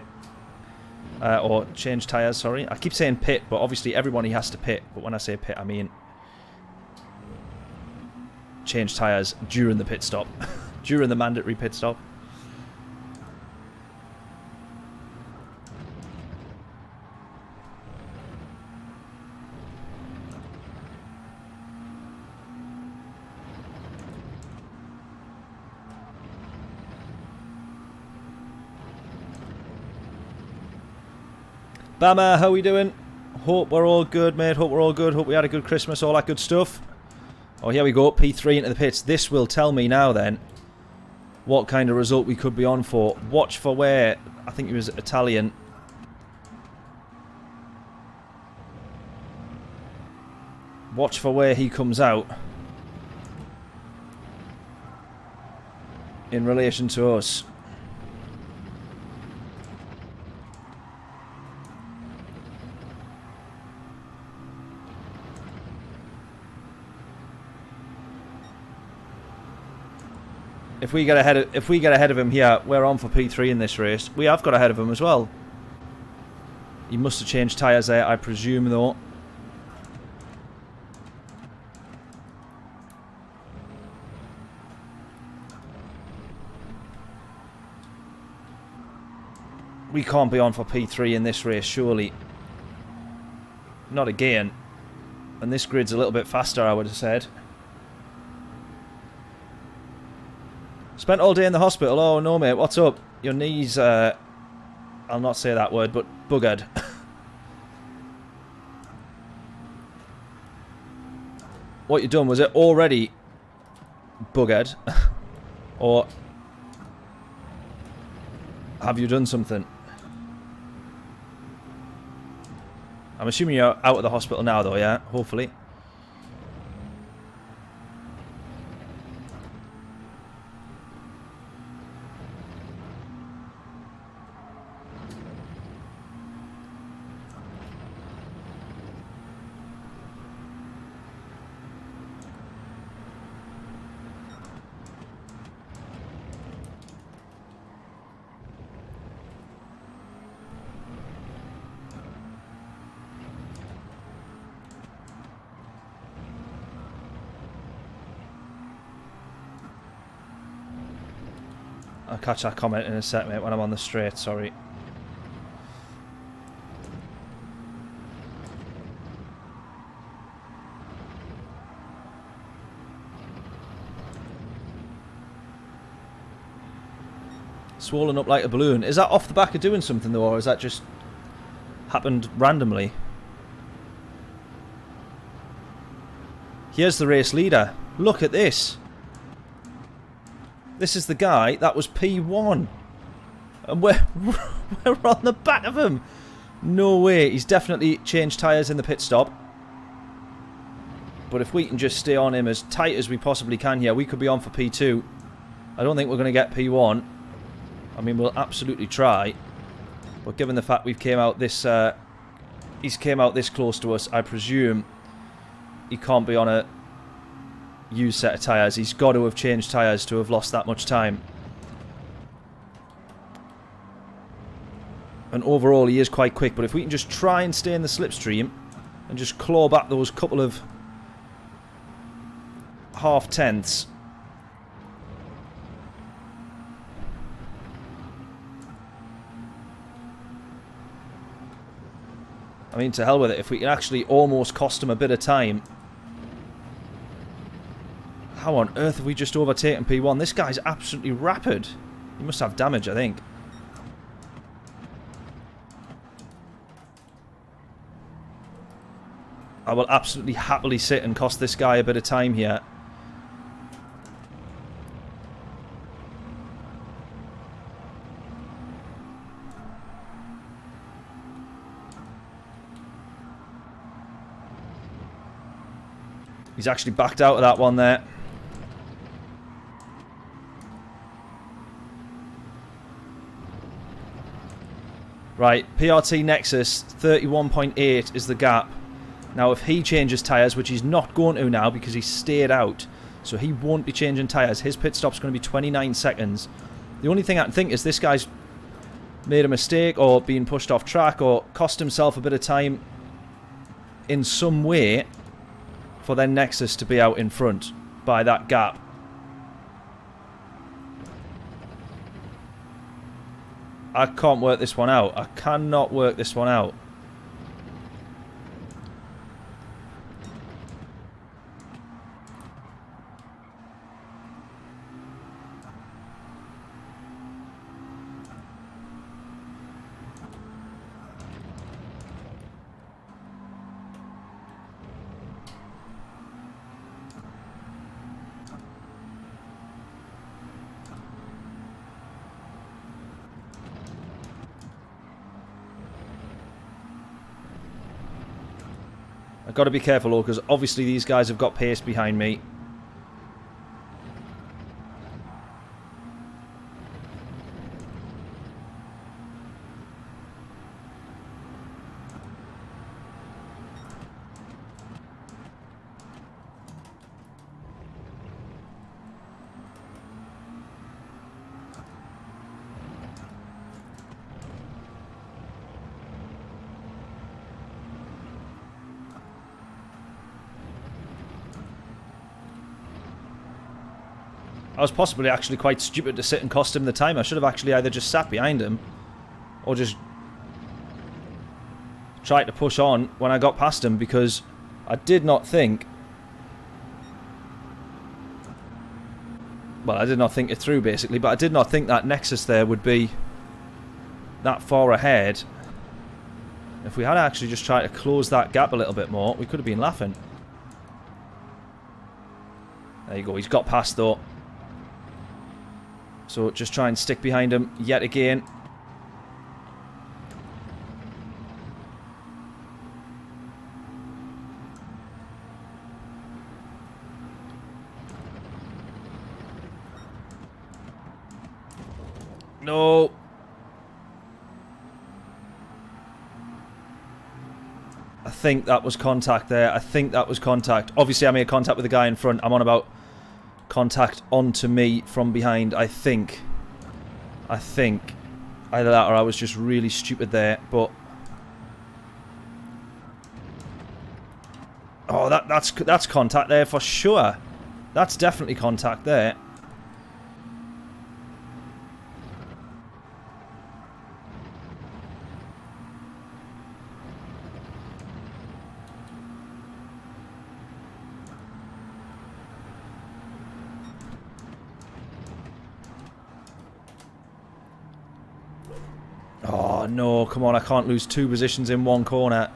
Or change tyres, sorry. I keep saying pit, but obviously everybody has to pit. But when I say pit, I mean change tyres during the pit stop. During the mandatory pit stop. Bama, how we doing? Hope we're all good, mate. Hope we're all good. Hope we had a good Christmas, all that good stuff. Oh, here we go. P3 into the pits. This will tell me now, then, what kind of result we could be on for. Watch for where... I think he was Italian. Watch for where he comes out in relation to us. If we get ahead of him here, we're on for P3 in this race. We have got ahead of him as well. He must have changed tyres there, I presume, though. We can't be on for P3 in this race, surely. Not again. And this grid's a little bit faster, I would have said. Spent all day in the hospital. Oh no, mate, what's up? Your knees, I'll not say that word, but buggered. What you done, was it already buggered? Or have you done something? I'm assuming you're out of the hospital now, though, yeah? Hopefully. I'll catch that comment in a sec, mate, when I'm on the straight, sorry. Swollen up like a balloon. Is that off the back of doing something, though, or is that just happened randomly? Here's the race leader. Look at this. This is the guy that was P1. And we're on the back of him. No way. He's definitely changed tyres in the pit stop. But if we can just stay on him as tight as we possibly can here, we could be on for P2. I don't think we're going to get P1. I mean, we'll absolutely try. But given the fact we've came out this... he's came out this close to us, I presume he can't be on a used set of tyres. He's got to have changed tyres to have lost that much time. And overall, he is quite quick. But if we can just try and stay in the slipstream and just claw back those couple of half-tenths. I mean, to hell with it. If we can actually almost cost him a bit of time. How on earth have we just overtaken P1? This guy's absolutely rapid. He must have damage, I think. I will absolutely happily sit and cost this guy a bit of time here. He's actually backed out of that one there. Right, PRT Nexus, 31.8 is the gap. Now, if he changes tyres, which he's not going to now because he's stayed out, so he won't be changing tyres, his pit stop's going to be 29 seconds. The only thing I can think is this guy's made a mistake or being pushed off track or cost himself a bit of time in some way for their Nexus to be out in front by that gap. I can't work this one out. I cannot work this one out. I've got to be careful though, because obviously these guys have got pace behind me. I was possibly actually quite stupid to sit and cost him the time. I should have actually either just sat behind him or just tried to push on when I got past him, because I did not think... Well, I did not think it through, basically, but I did not think that Nexus there would be that far ahead. If we had actually just tried to close that gap a little bit more, we could have been laughing. There you go, he's got past though. So just try and stick behind him yet again. No. I think that was contact there. I think that was contact. Obviously I made contact with the guy in front. I'm on about contact onto me from behind, I think. Either that or I was just really stupid there, but... Oh, that's contact there for sure. That's definitely contact there. Oh no, come on, I can't lose 2 positions in one corner.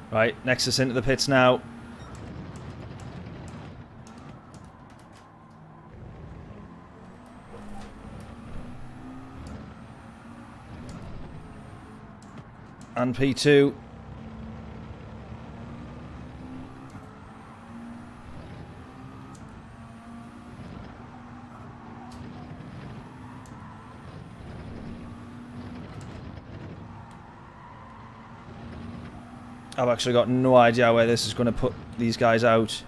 Right, Nexus into the pits now. And P2. I've actually got no idea where this is going to put these guys out.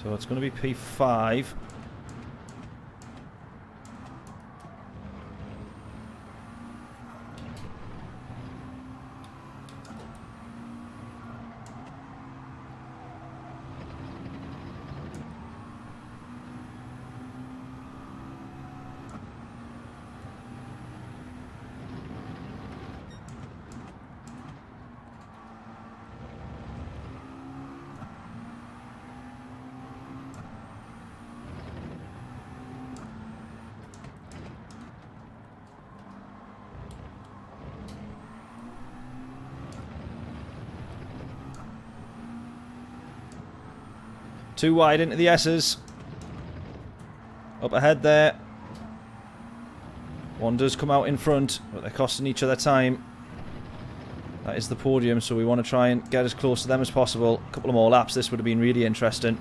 So it's going to be P5. Too wide into the S's. Up ahead there. One does come out in front, but they're costing each other time. That is the podium, so we want to try and get as close to them as possible. A couple of more laps, this would have been really interesting.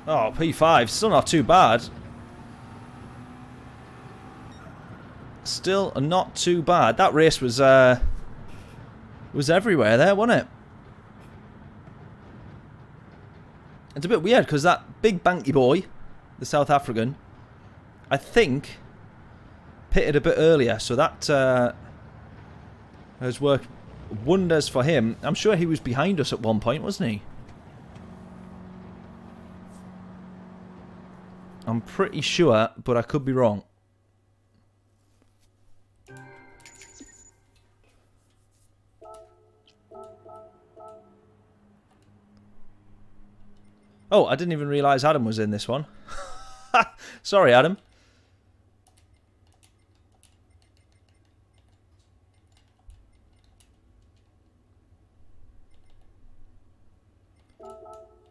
Oh, P5, still not too bad. Still not too bad. That race was everywhere there, wasn't it? It's a bit weird because that big banky boy, the South African, I think pitted a bit earlier, so that has worked wonders for him. I'm sure he was behind us at one point, wasn't he? I'm pretty sure, but I could be wrong. Oh, I didn't even realise Adam was in this one. Sorry, Adam.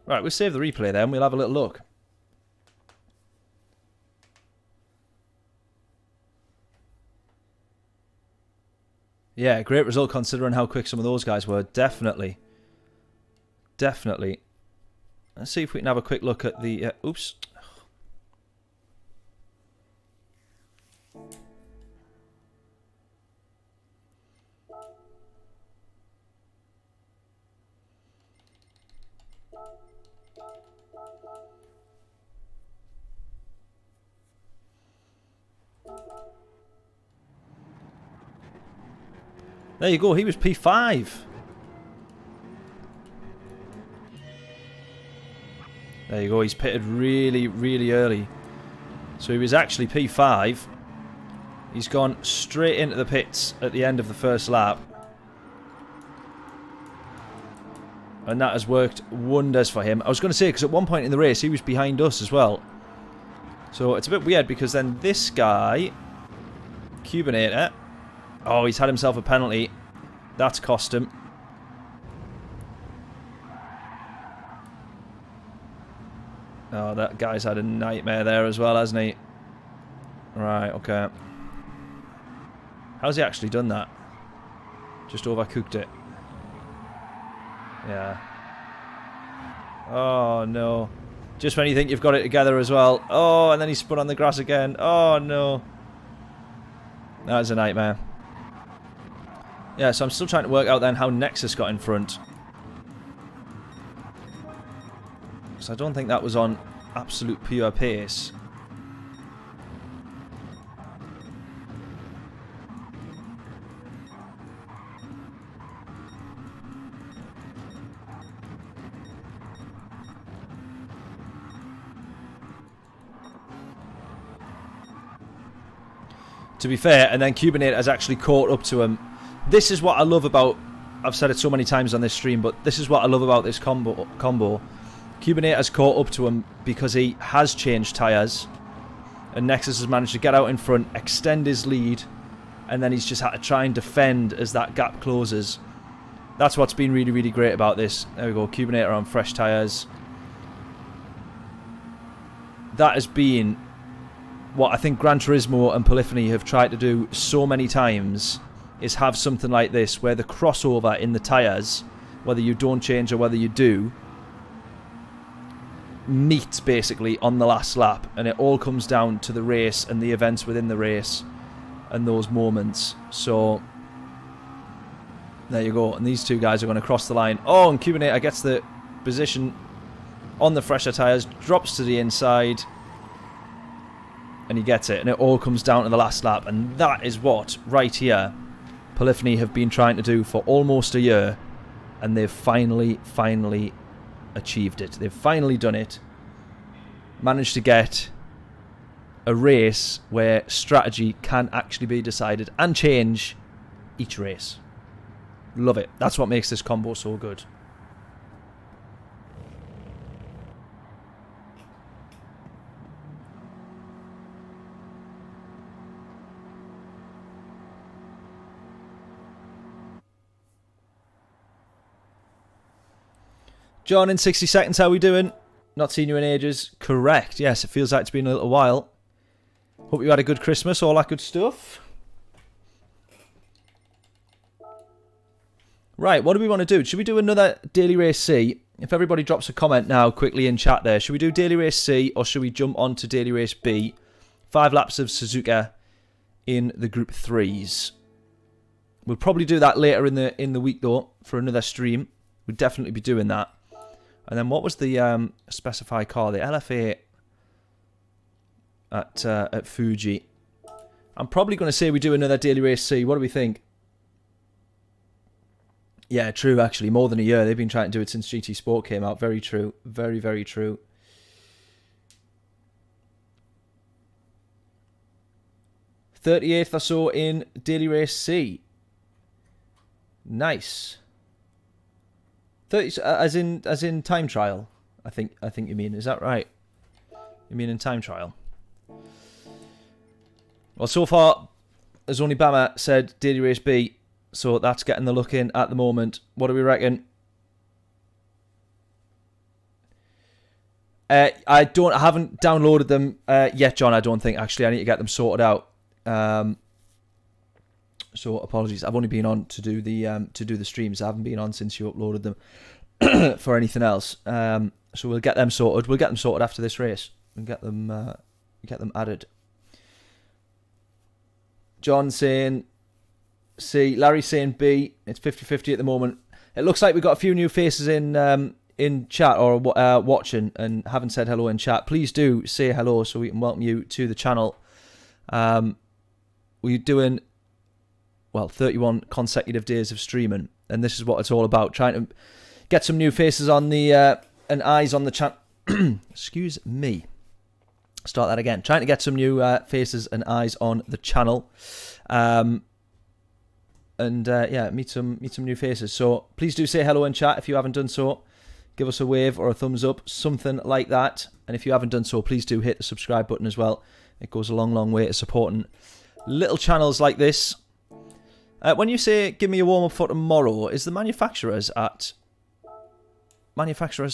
Right, we'll save the replay then. We'll have a little look. Yeah, great result considering how quick some of those guys were. Definitely. Definitely. Let's see if we can have a quick look at the... oops. There you go, he was P5. There you go, he's pitted really, really early. So he was actually P5. He's gone straight into the pits at the end of the first lap. And that has worked wonders for him. I was going to say, because at one point in the race, he was behind us as well. So it's a bit weird, because then this guy, Cubinator, oh, he's had himself a penalty. That's cost him. Oh, that guy's had a nightmare there as well, hasn't he? Right, okay. How's he actually done that? Just overcooked it. Yeah. Oh, no. Just when you think you've got it together as well. Oh, and then he spun on the grass again. Oh, no. That was a nightmare. Yeah, so I'm still trying to work out then how Nexus got in front. Because I don't think that was on absolute pure pace. To be fair, and then Cubinator has actually caught up to him. This is what I love about... I've said it so many times on this stream, but this is what I love about this combo. Cubinator has caught up to him because he has changed tyres. And Nexus has managed to get out in front, extend his lead, and then he's just had to try and defend as that gap closes. That's what's been really, really great about this. There we go, Cubinator on fresh tyres. That has been what I think Gran Turismo and Polyphony have tried to do so many times, is have something like this where the crossover in the tyres, whether you don't change or whether you do, meets basically on the last lap, and it all comes down to the race and the events within the race and those moments. So there you go, and these two guys are going to cross the line. Oh, and Cubinator gets the position on the fresher tyres, drops to the inside, and he gets it, and it all comes down to the last lap. And that is what, right here, Polyphony have been trying to do for almost a year. and they've finally achieved it. They've finally done it. Managed to get a race where strategy can actually be decided and change each race. Love it. That's what makes this combo so good. John, in 60 seconds, how we doing? Not seen you in ages. Correct. Yes, it feels like it's been a little while. Hope you had a good Christmas, all that good stuff. Right, what do we want to do? Should we do another Daily Race C? If everybody drops a comment now quickly in chat there. Should we do Daily Race C or should we jump on to Daily Race B? 5 laps of Suzuka in the Group 3s. We'll probably do that later in the week though for another stream. We'll definitely be doing that. And then what was the specified car? The LFA at Fuji. I'm probably going to say we do another Daily Race C. What do we think? Yeah, true, actually. More than a year. They've been trying to do it since GT Sport came out. Very true. Very, very true. .38th or so in Daily Race C. Nice. 30, as in time trial, I think you mean. Is that right? You mean in time trial? Well, so far, as only Bama said, Daily Race B, so that's getting the look in at the moment. What do we reckon? I haven't downloaded them yet, John. I don't think actually. I need to get them sorted out. So apologies. I've only been on to do the streams. I haven't been on since you uploaded them for anything else. So we'll get them sorted. We'll get them sorted after this race and get them added. John saying C. Larry saying B. It's 50-50 at the moment. It looks like we've got a few new faces in chat or watching and haven't said hello in chat. Please do say hello so we can welcome you to the channel. We're doing 31 consecutive days of streaming, and this is what it's all about, trying to get some new faces on the and eyes on the channel. Excuse me. Start that again. Trying to get some new faces and eyes on the channel, and yeah, meet some new faces. So please do say hello in chat if you haven't done so. Give us a wave or a thumbs up, something like that. And if you haven't done so, please do hit the subscribe button as well. It goes a long, long way to supporting little channels like this. When you say give me a warm up for tomorrow, is the manufacturers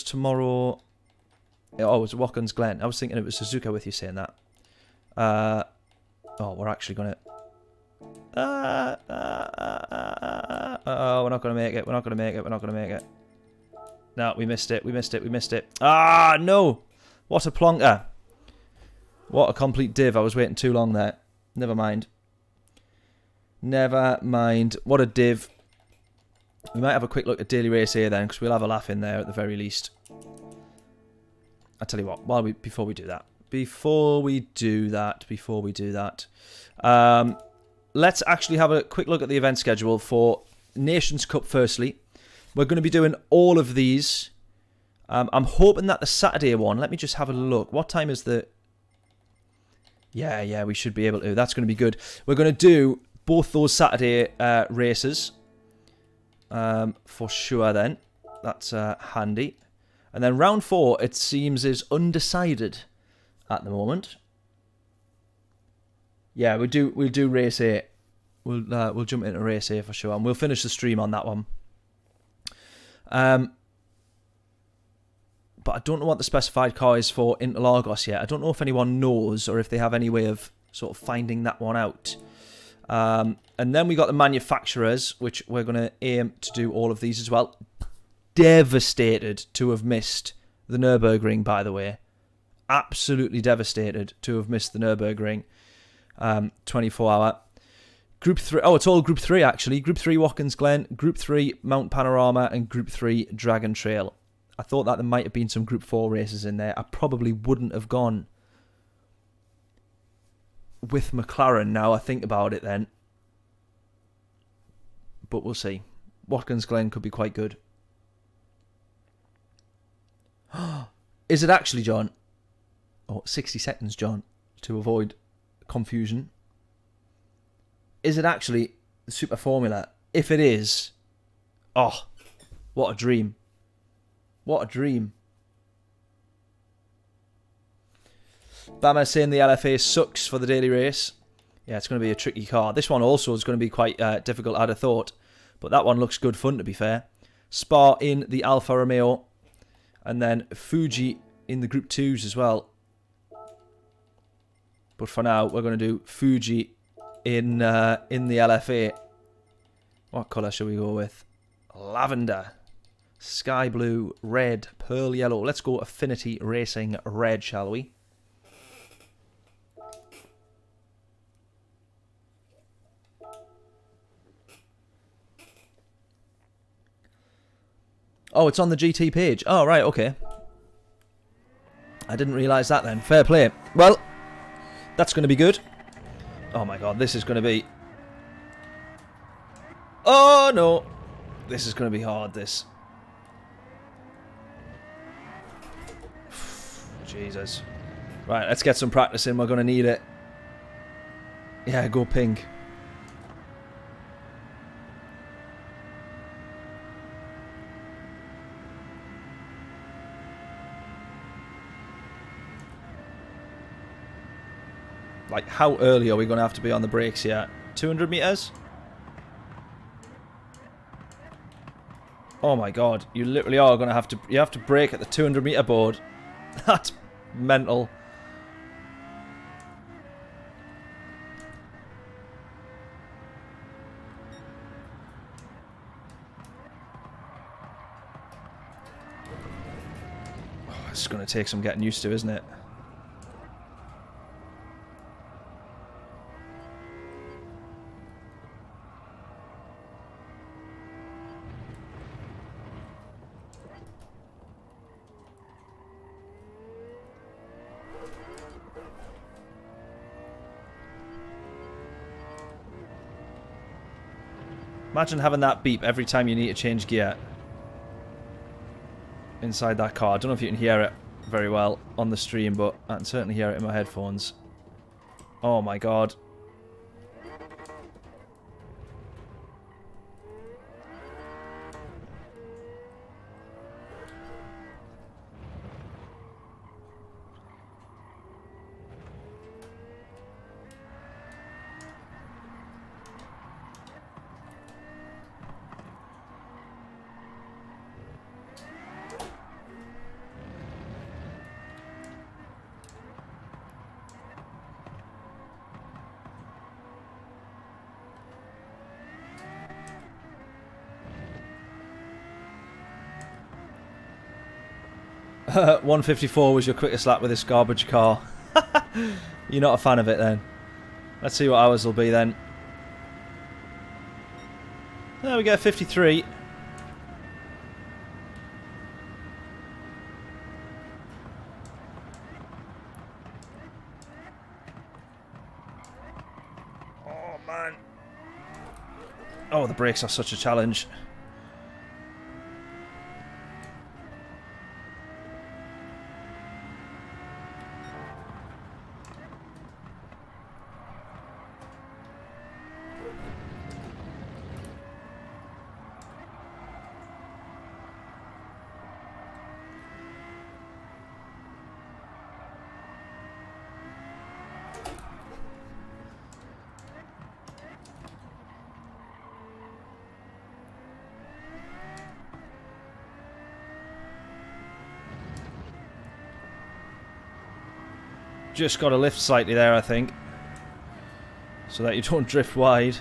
tomorrow? Oh, it was Watkins Glen. I was thinking it was Suzuka with you saying that. Oh, we're actually gonna. Oh, we're not gonna make it. We're not gonna make it. We're not gonna make it. No, we missed it. We missed it. We missed it. Ah, no! What a plonker! What a complete div. I was waiting too long there. Never mind. Never mind. What a div. We might have a quick look at Daily Race here then, because we'll have a laugh in there at the very least. I tell you what, before we do that, let's actually have a quick look at the event schedule for Nations Cup firstly. We're going to be doing all of these. I'm hoping that the Saturday one, let me just have a look. What time is the... Yeah, we should be able to. That's going to be good. We're going to do both those Saturday races for sure then. That's handy. And then round 4, it seems, is undecided at the moment. Yeah, we'll do race A. We'll jump into race A for sure, and we'll finish the stream on that one. But I don't know what the specified car is for Interlagos yet. I don't know if anyone knows or if they have any way of sort of finding that one out. And then we got the manufacturers, which we're going to aim to do all of these as well. Devastated to have missed the Nürburgring, by the way. Absolutely devastated to have missed the Nürburgring 24-hour. Group 3, oh, it's all Group 3 actually. Group 3 Watkins Glen, Group 3 Mount Panorama, and Group 3 Dragon Trail. I thought that there might have been some Group 4 races in there. I probably wouldn't have gone with McLaren now I think about it then. But we'll see. Watkins Glen could be quite good. Is it actually, John? Oh, 60 seconds, John, to avoid confusion. Is it actually the Super Formula? If it is, oh, what a dream. What a dream. Bama saying the LFA sucks for the daily race. Yeah, it's going to be a tricky car. This one also is going to be quite difficult, I'd have thought. But that one looks good fun, to be fair. Spa in the Alfa Romeo. And then Fuji in the Group 2s as well. But for now, we're going to do Fuji in the LFA. What colour shall we go with? Lavender. Sky blue, red, pearl yellow. Let's go Affinity Racing red, shall we? Oh, it's on the GT page. Oh, right, okay. I didn't realise that then. Fair play. Well, that's going to be good. Oh my god, this is going to be... Oh, no. This is going to be hard, this. Jesus. Right, let's get some practice in. We're going to need it. Yeah, go pink. Like, how early are we going to have to be on the brakes here? 200 meters? Oh my god, you literally are going to have to... You have to brake at the 200 meter board. That's mental. Oh, it's going to take some getting used to, isn't it? Imagine having that beep every time you need to change gear inside that car. I don't know if you can hear it very well on the stream, but I can certainly hear it in my headphones. Oh my god. Uh, 154 was your quickest lap with this garbage car. You're not a fan of it then. Let's see what ours will be then. There we go, 53. Oh man. Oh, the brakes are such a challenge. Just got to lift slightly there, I think, so that you don't drift wide.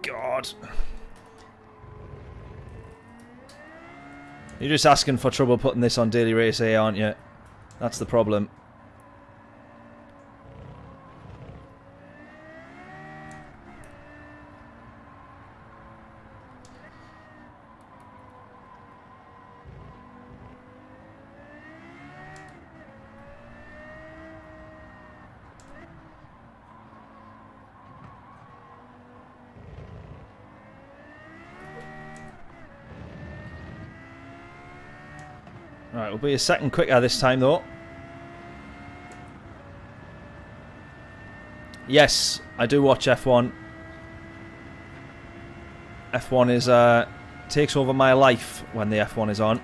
God. You're just asking for trouble putting this on Daily Race A, aren't you? That's the problem. Right, we'll be a second quicker this time though. Yes, I do watch F1. F1 is takes over my life when the F1 is on.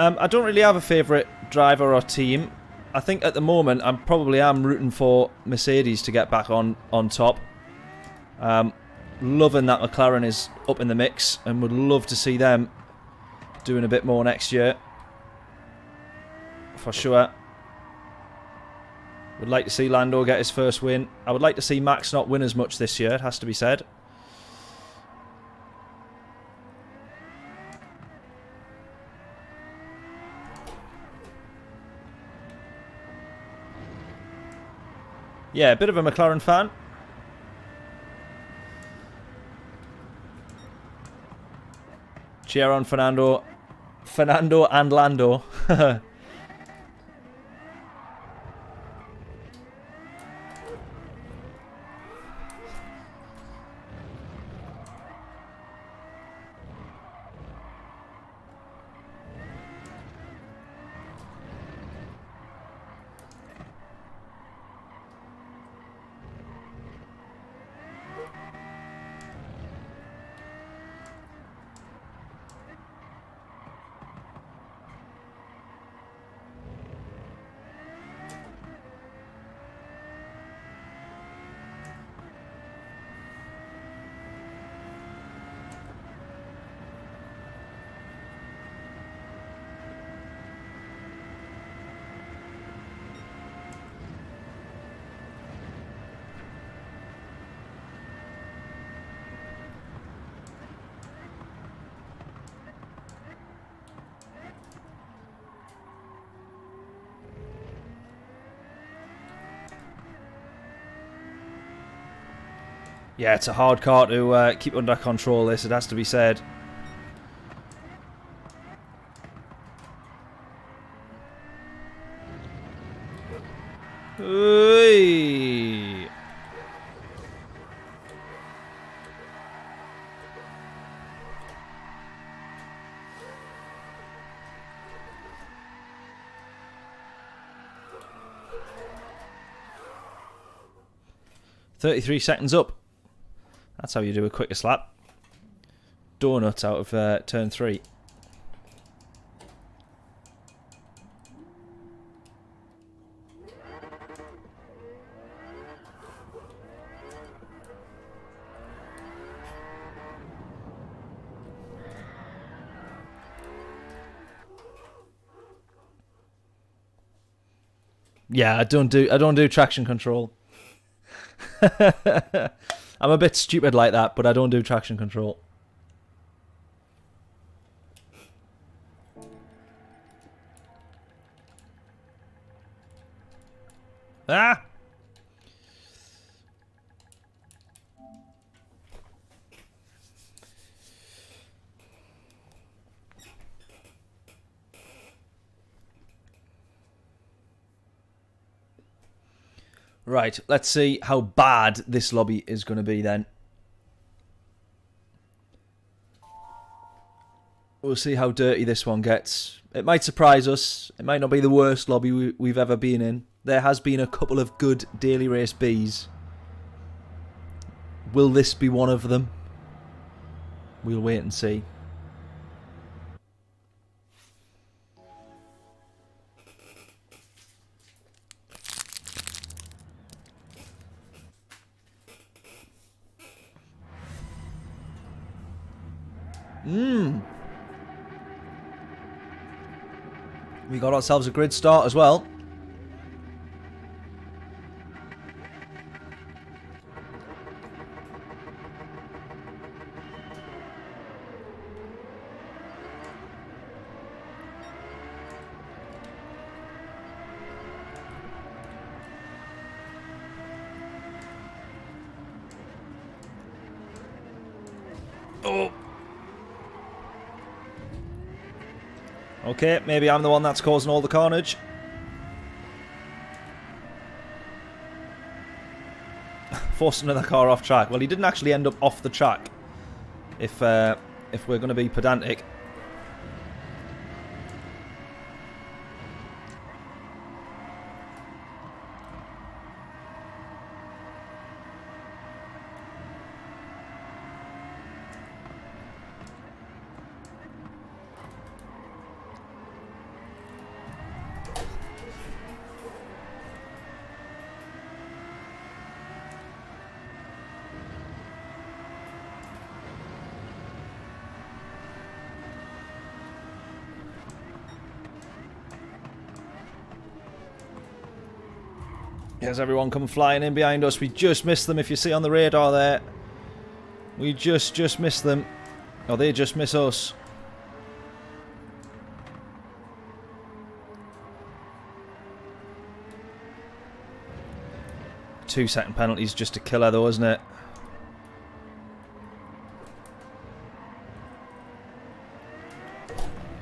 I don't really have a favourite driver or team. I think at the moment I probably am rooting for Mercedes to get back on top. Loving that McLaren is up in the mix and would love to see them doing a bit more next year. For sure. Would like to see Lando get his first win. I would like to see Max not win as much this year, it has to be said. Yeah, a bit of a McLaren fan. Cheer on Fernando. Fernando and Lando. Yeah, it's a hard car to keep under control, this, it has to be said. Oy. "33 seconds up. That's how you do a quicker slap. Donut out of turn 3. Yeah, I don't do traction control. I'm a bit stupid like that, but I don't do traction control. Ah! Right, let's see how bad this lobby is going to be then. We'll see how dirty this one gets. It might surprise us. It might not be the worst lobby we've ever been in. There has been a couple of good daily race Bs. Will this be one of them? We'll wait and see. We got ourselves a grid start as well. Oh. Okay, maybe I'm the one that's causing all the carnage. Forced another car off track. Well, he didn't actually end up off the track. If we're going to be pedantic. Here's everyone come flying in behind us. We just missed them, if you see on the radar there. We just missed them. Or they just miss us. Two-second penalties just a killer though, isn't it?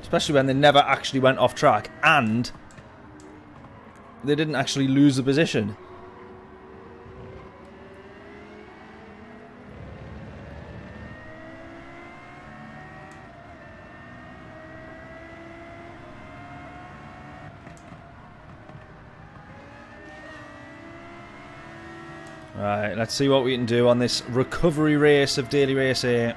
Especially when they never actually went off track and they didn't actually lose the position. Right, let's see what we can do on this recovery race of Daily Race 8.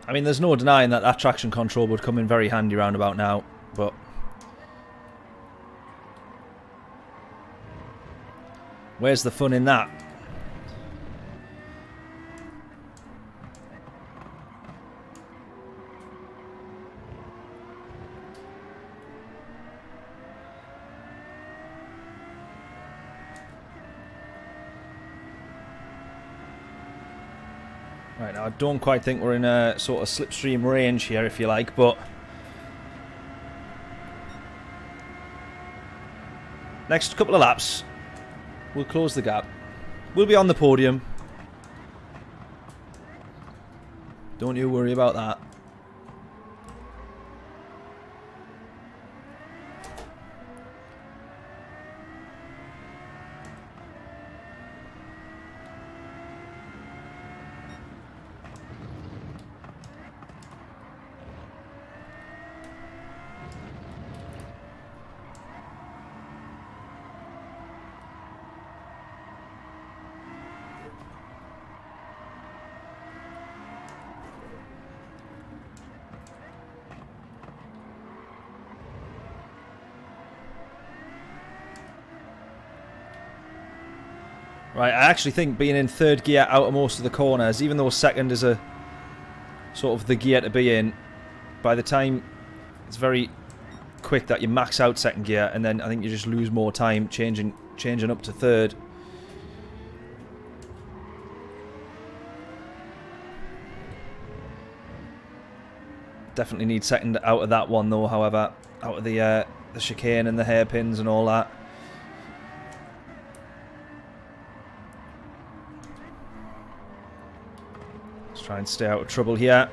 I mean, there's no denying that that traction control would come in very handy round about now, but where's the fun in that? Right, now I don't quite think we're in a sort of slipstream range here, if you like, but next couple of laps, we'll close the gap. We'll be on the podium. Don't you worry about that. Right, I actually think being in third gear out of most of the corners, even though second is a sort of the gear to be in, by the time it's very quick that you max out second gear, and then I think you just lose more time changing up to third. Definitely need second out of that one though, however, out of the chicane and the hairpins and all that. Try and stay out of trouble here.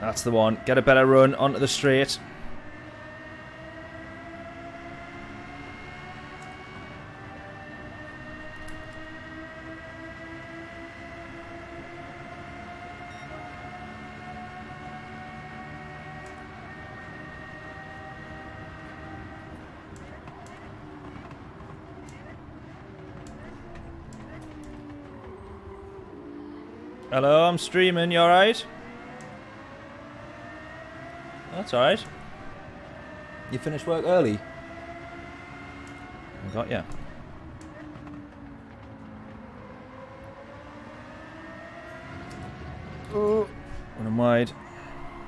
That's the one. Get a better run onto the straight. Hello, I'm streaming. You alright? That's alright. You finished work early? I got ya. Oh, when I'm wide.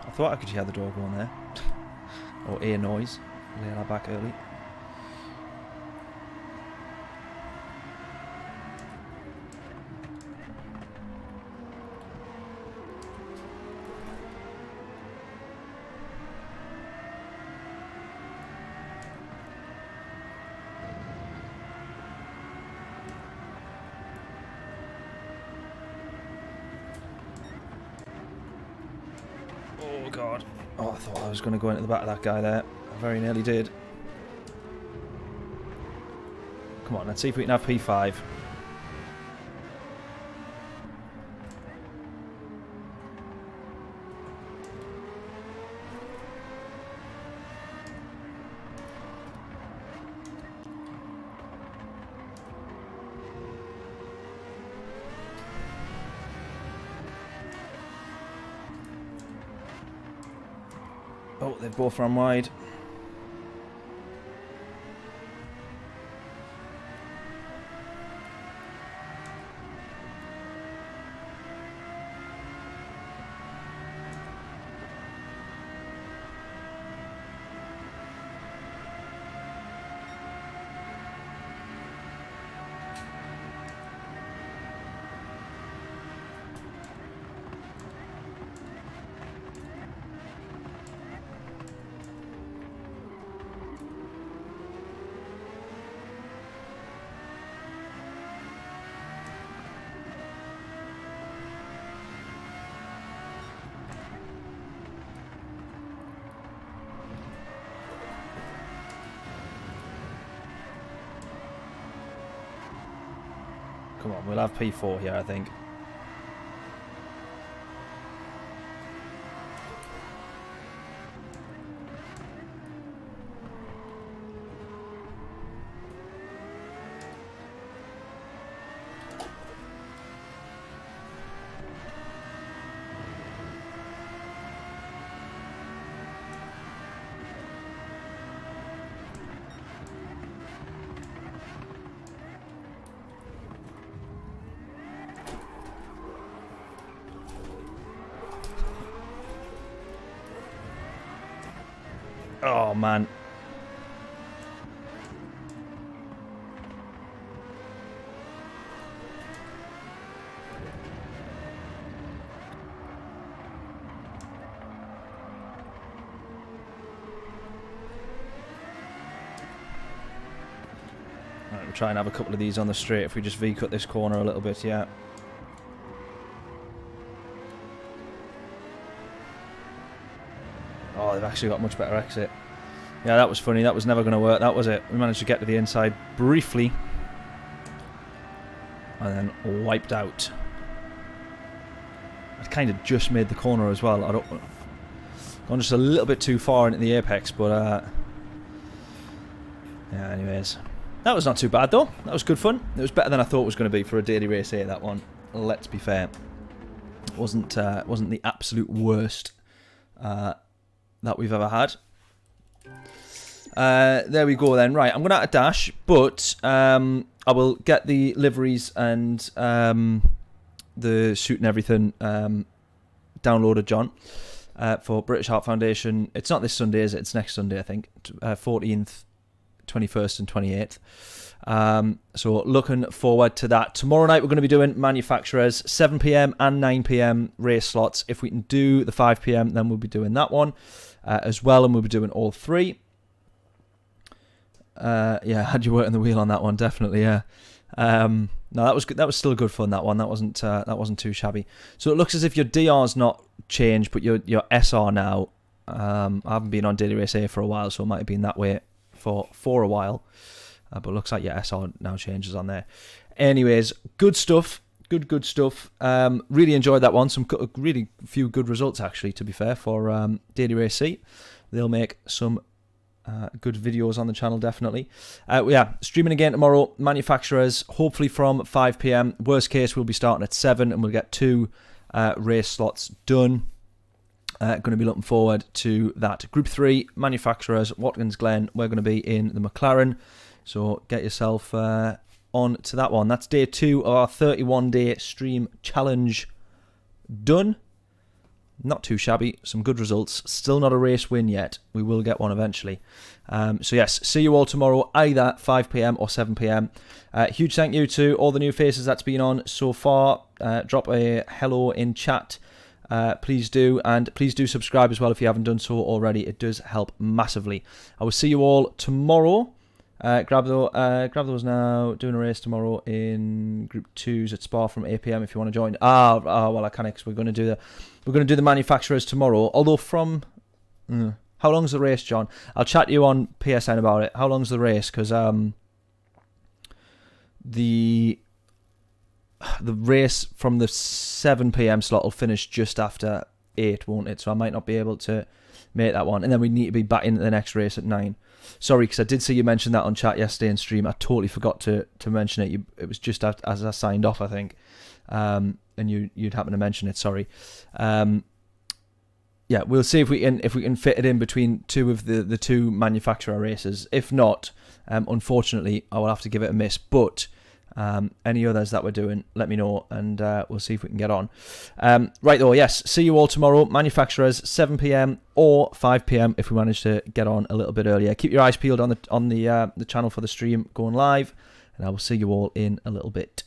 I thought I could hear the door going there. Or ear noise. Lay that back early. Oh god. Oh, I thought I was going to go into the back of that guy there. I very nearly did. Come on, let's see if we can have P5. Oh, they've both run wide. Come on, we'll have P4 here, I think. Oh, man. Right, we'll try and have a couple of these on the straight if we just V-cut this corner a little bit, yeah. Oh, they've actually got a much better exit. Yeah, that was funny. That was never going to work. That was it. We managed to get to the inside briefly. And then wiped out. I kind of just made the corner as well. I don't... Gone just a little bit too far into the apex, but... yeah, anyways. That was not too bad, though. That was good fun. It was better than I thought it was going to be for a daily race here, that one. Let's be fair. It wasn't the absolute worst that we've ever had. There we go then. Right, I'm going to have a dash, but I will get the liveries and the suit and everything downloaded, John, for British Heart Foundation. It's not this Sunday, is it? It's next Sunday, I think. 14th, 21st and 28th. So looking forward to that. Tomorrow night we're going to be doing manufacturers, 7 PM and 9 PM race slots. If we can do the 5 PM, then we'll be doing that one as well, and we'll be doing all three. Yeah, had you working the wheel on that one, definitely, yeah. No, that was good. That was still good fun, that one. That wasn't too shabby. So it looks as if your DR's not change, but your SR now, I haven't been on Daily Race A for a while, so it might have been that way for a while. But it looks like your SR now changes on there. Anyways, good stuff. Good stuff. Really enjoyed that one. Some really few good results, actually, to be fair, for Daily Race C. They'll make some good videos on the channel, definitely. Yeah, streaming again tomorrow. Manufacturers, hopefully from 5 p.m. Worst case, we'll be starting at 7, and we'll get 2 race slots done. Going to be looking forward to that. Group 3, manufacturers, Watkins Glen. We're going to be in the McLaren. So get yourself on to that one. That's day 2 of our 31-day stream challenge done. Not too shabby. Some good results. Still not a race win yet. We will get one eventually. So yes, see you all tomorrow, either 5 p.m. or 7 p.m. Huge thank you to all the new faces that's been on so far. Drop a hello in chat. Please do, and please do subscribe as well if you haven't done so already. It does help massively. I will see you all tomorrow. Grab those now. Doing a race tomorrow in Group 2s at Spa from 8 p.m. if you want to join. Well, I can't, because we're going to do the manufacturers tomorrow. Although from how long's the race, John? I'll chat to you on PSN about it. How long's the race? Because the race from the 7 p.m. slot will finish just after 8, won't it? So I might not be able to make that one, and then we need to be back into the next race at 9. Sorry, because I did see you mention that on chat yesterday in stream. I totally forgot to mention it. It was just as I signed off, I think, and you'd happen to mention it. Sorry. Yeah, we'll see if we can fit it in between 2 of the 2 manufacturer races. If not, unfortunately, I will have to give it a miss. But any others that we're doing, let me know, and we'll see if we can get on. Right though, yes, see you all tomorrow. Manufacturers, 7 p.m. or 5 p.m. if we manage to get on a little bit earlier. Keep your eyes peeled on the channel for the stream going live, and I will see you all in a little bit.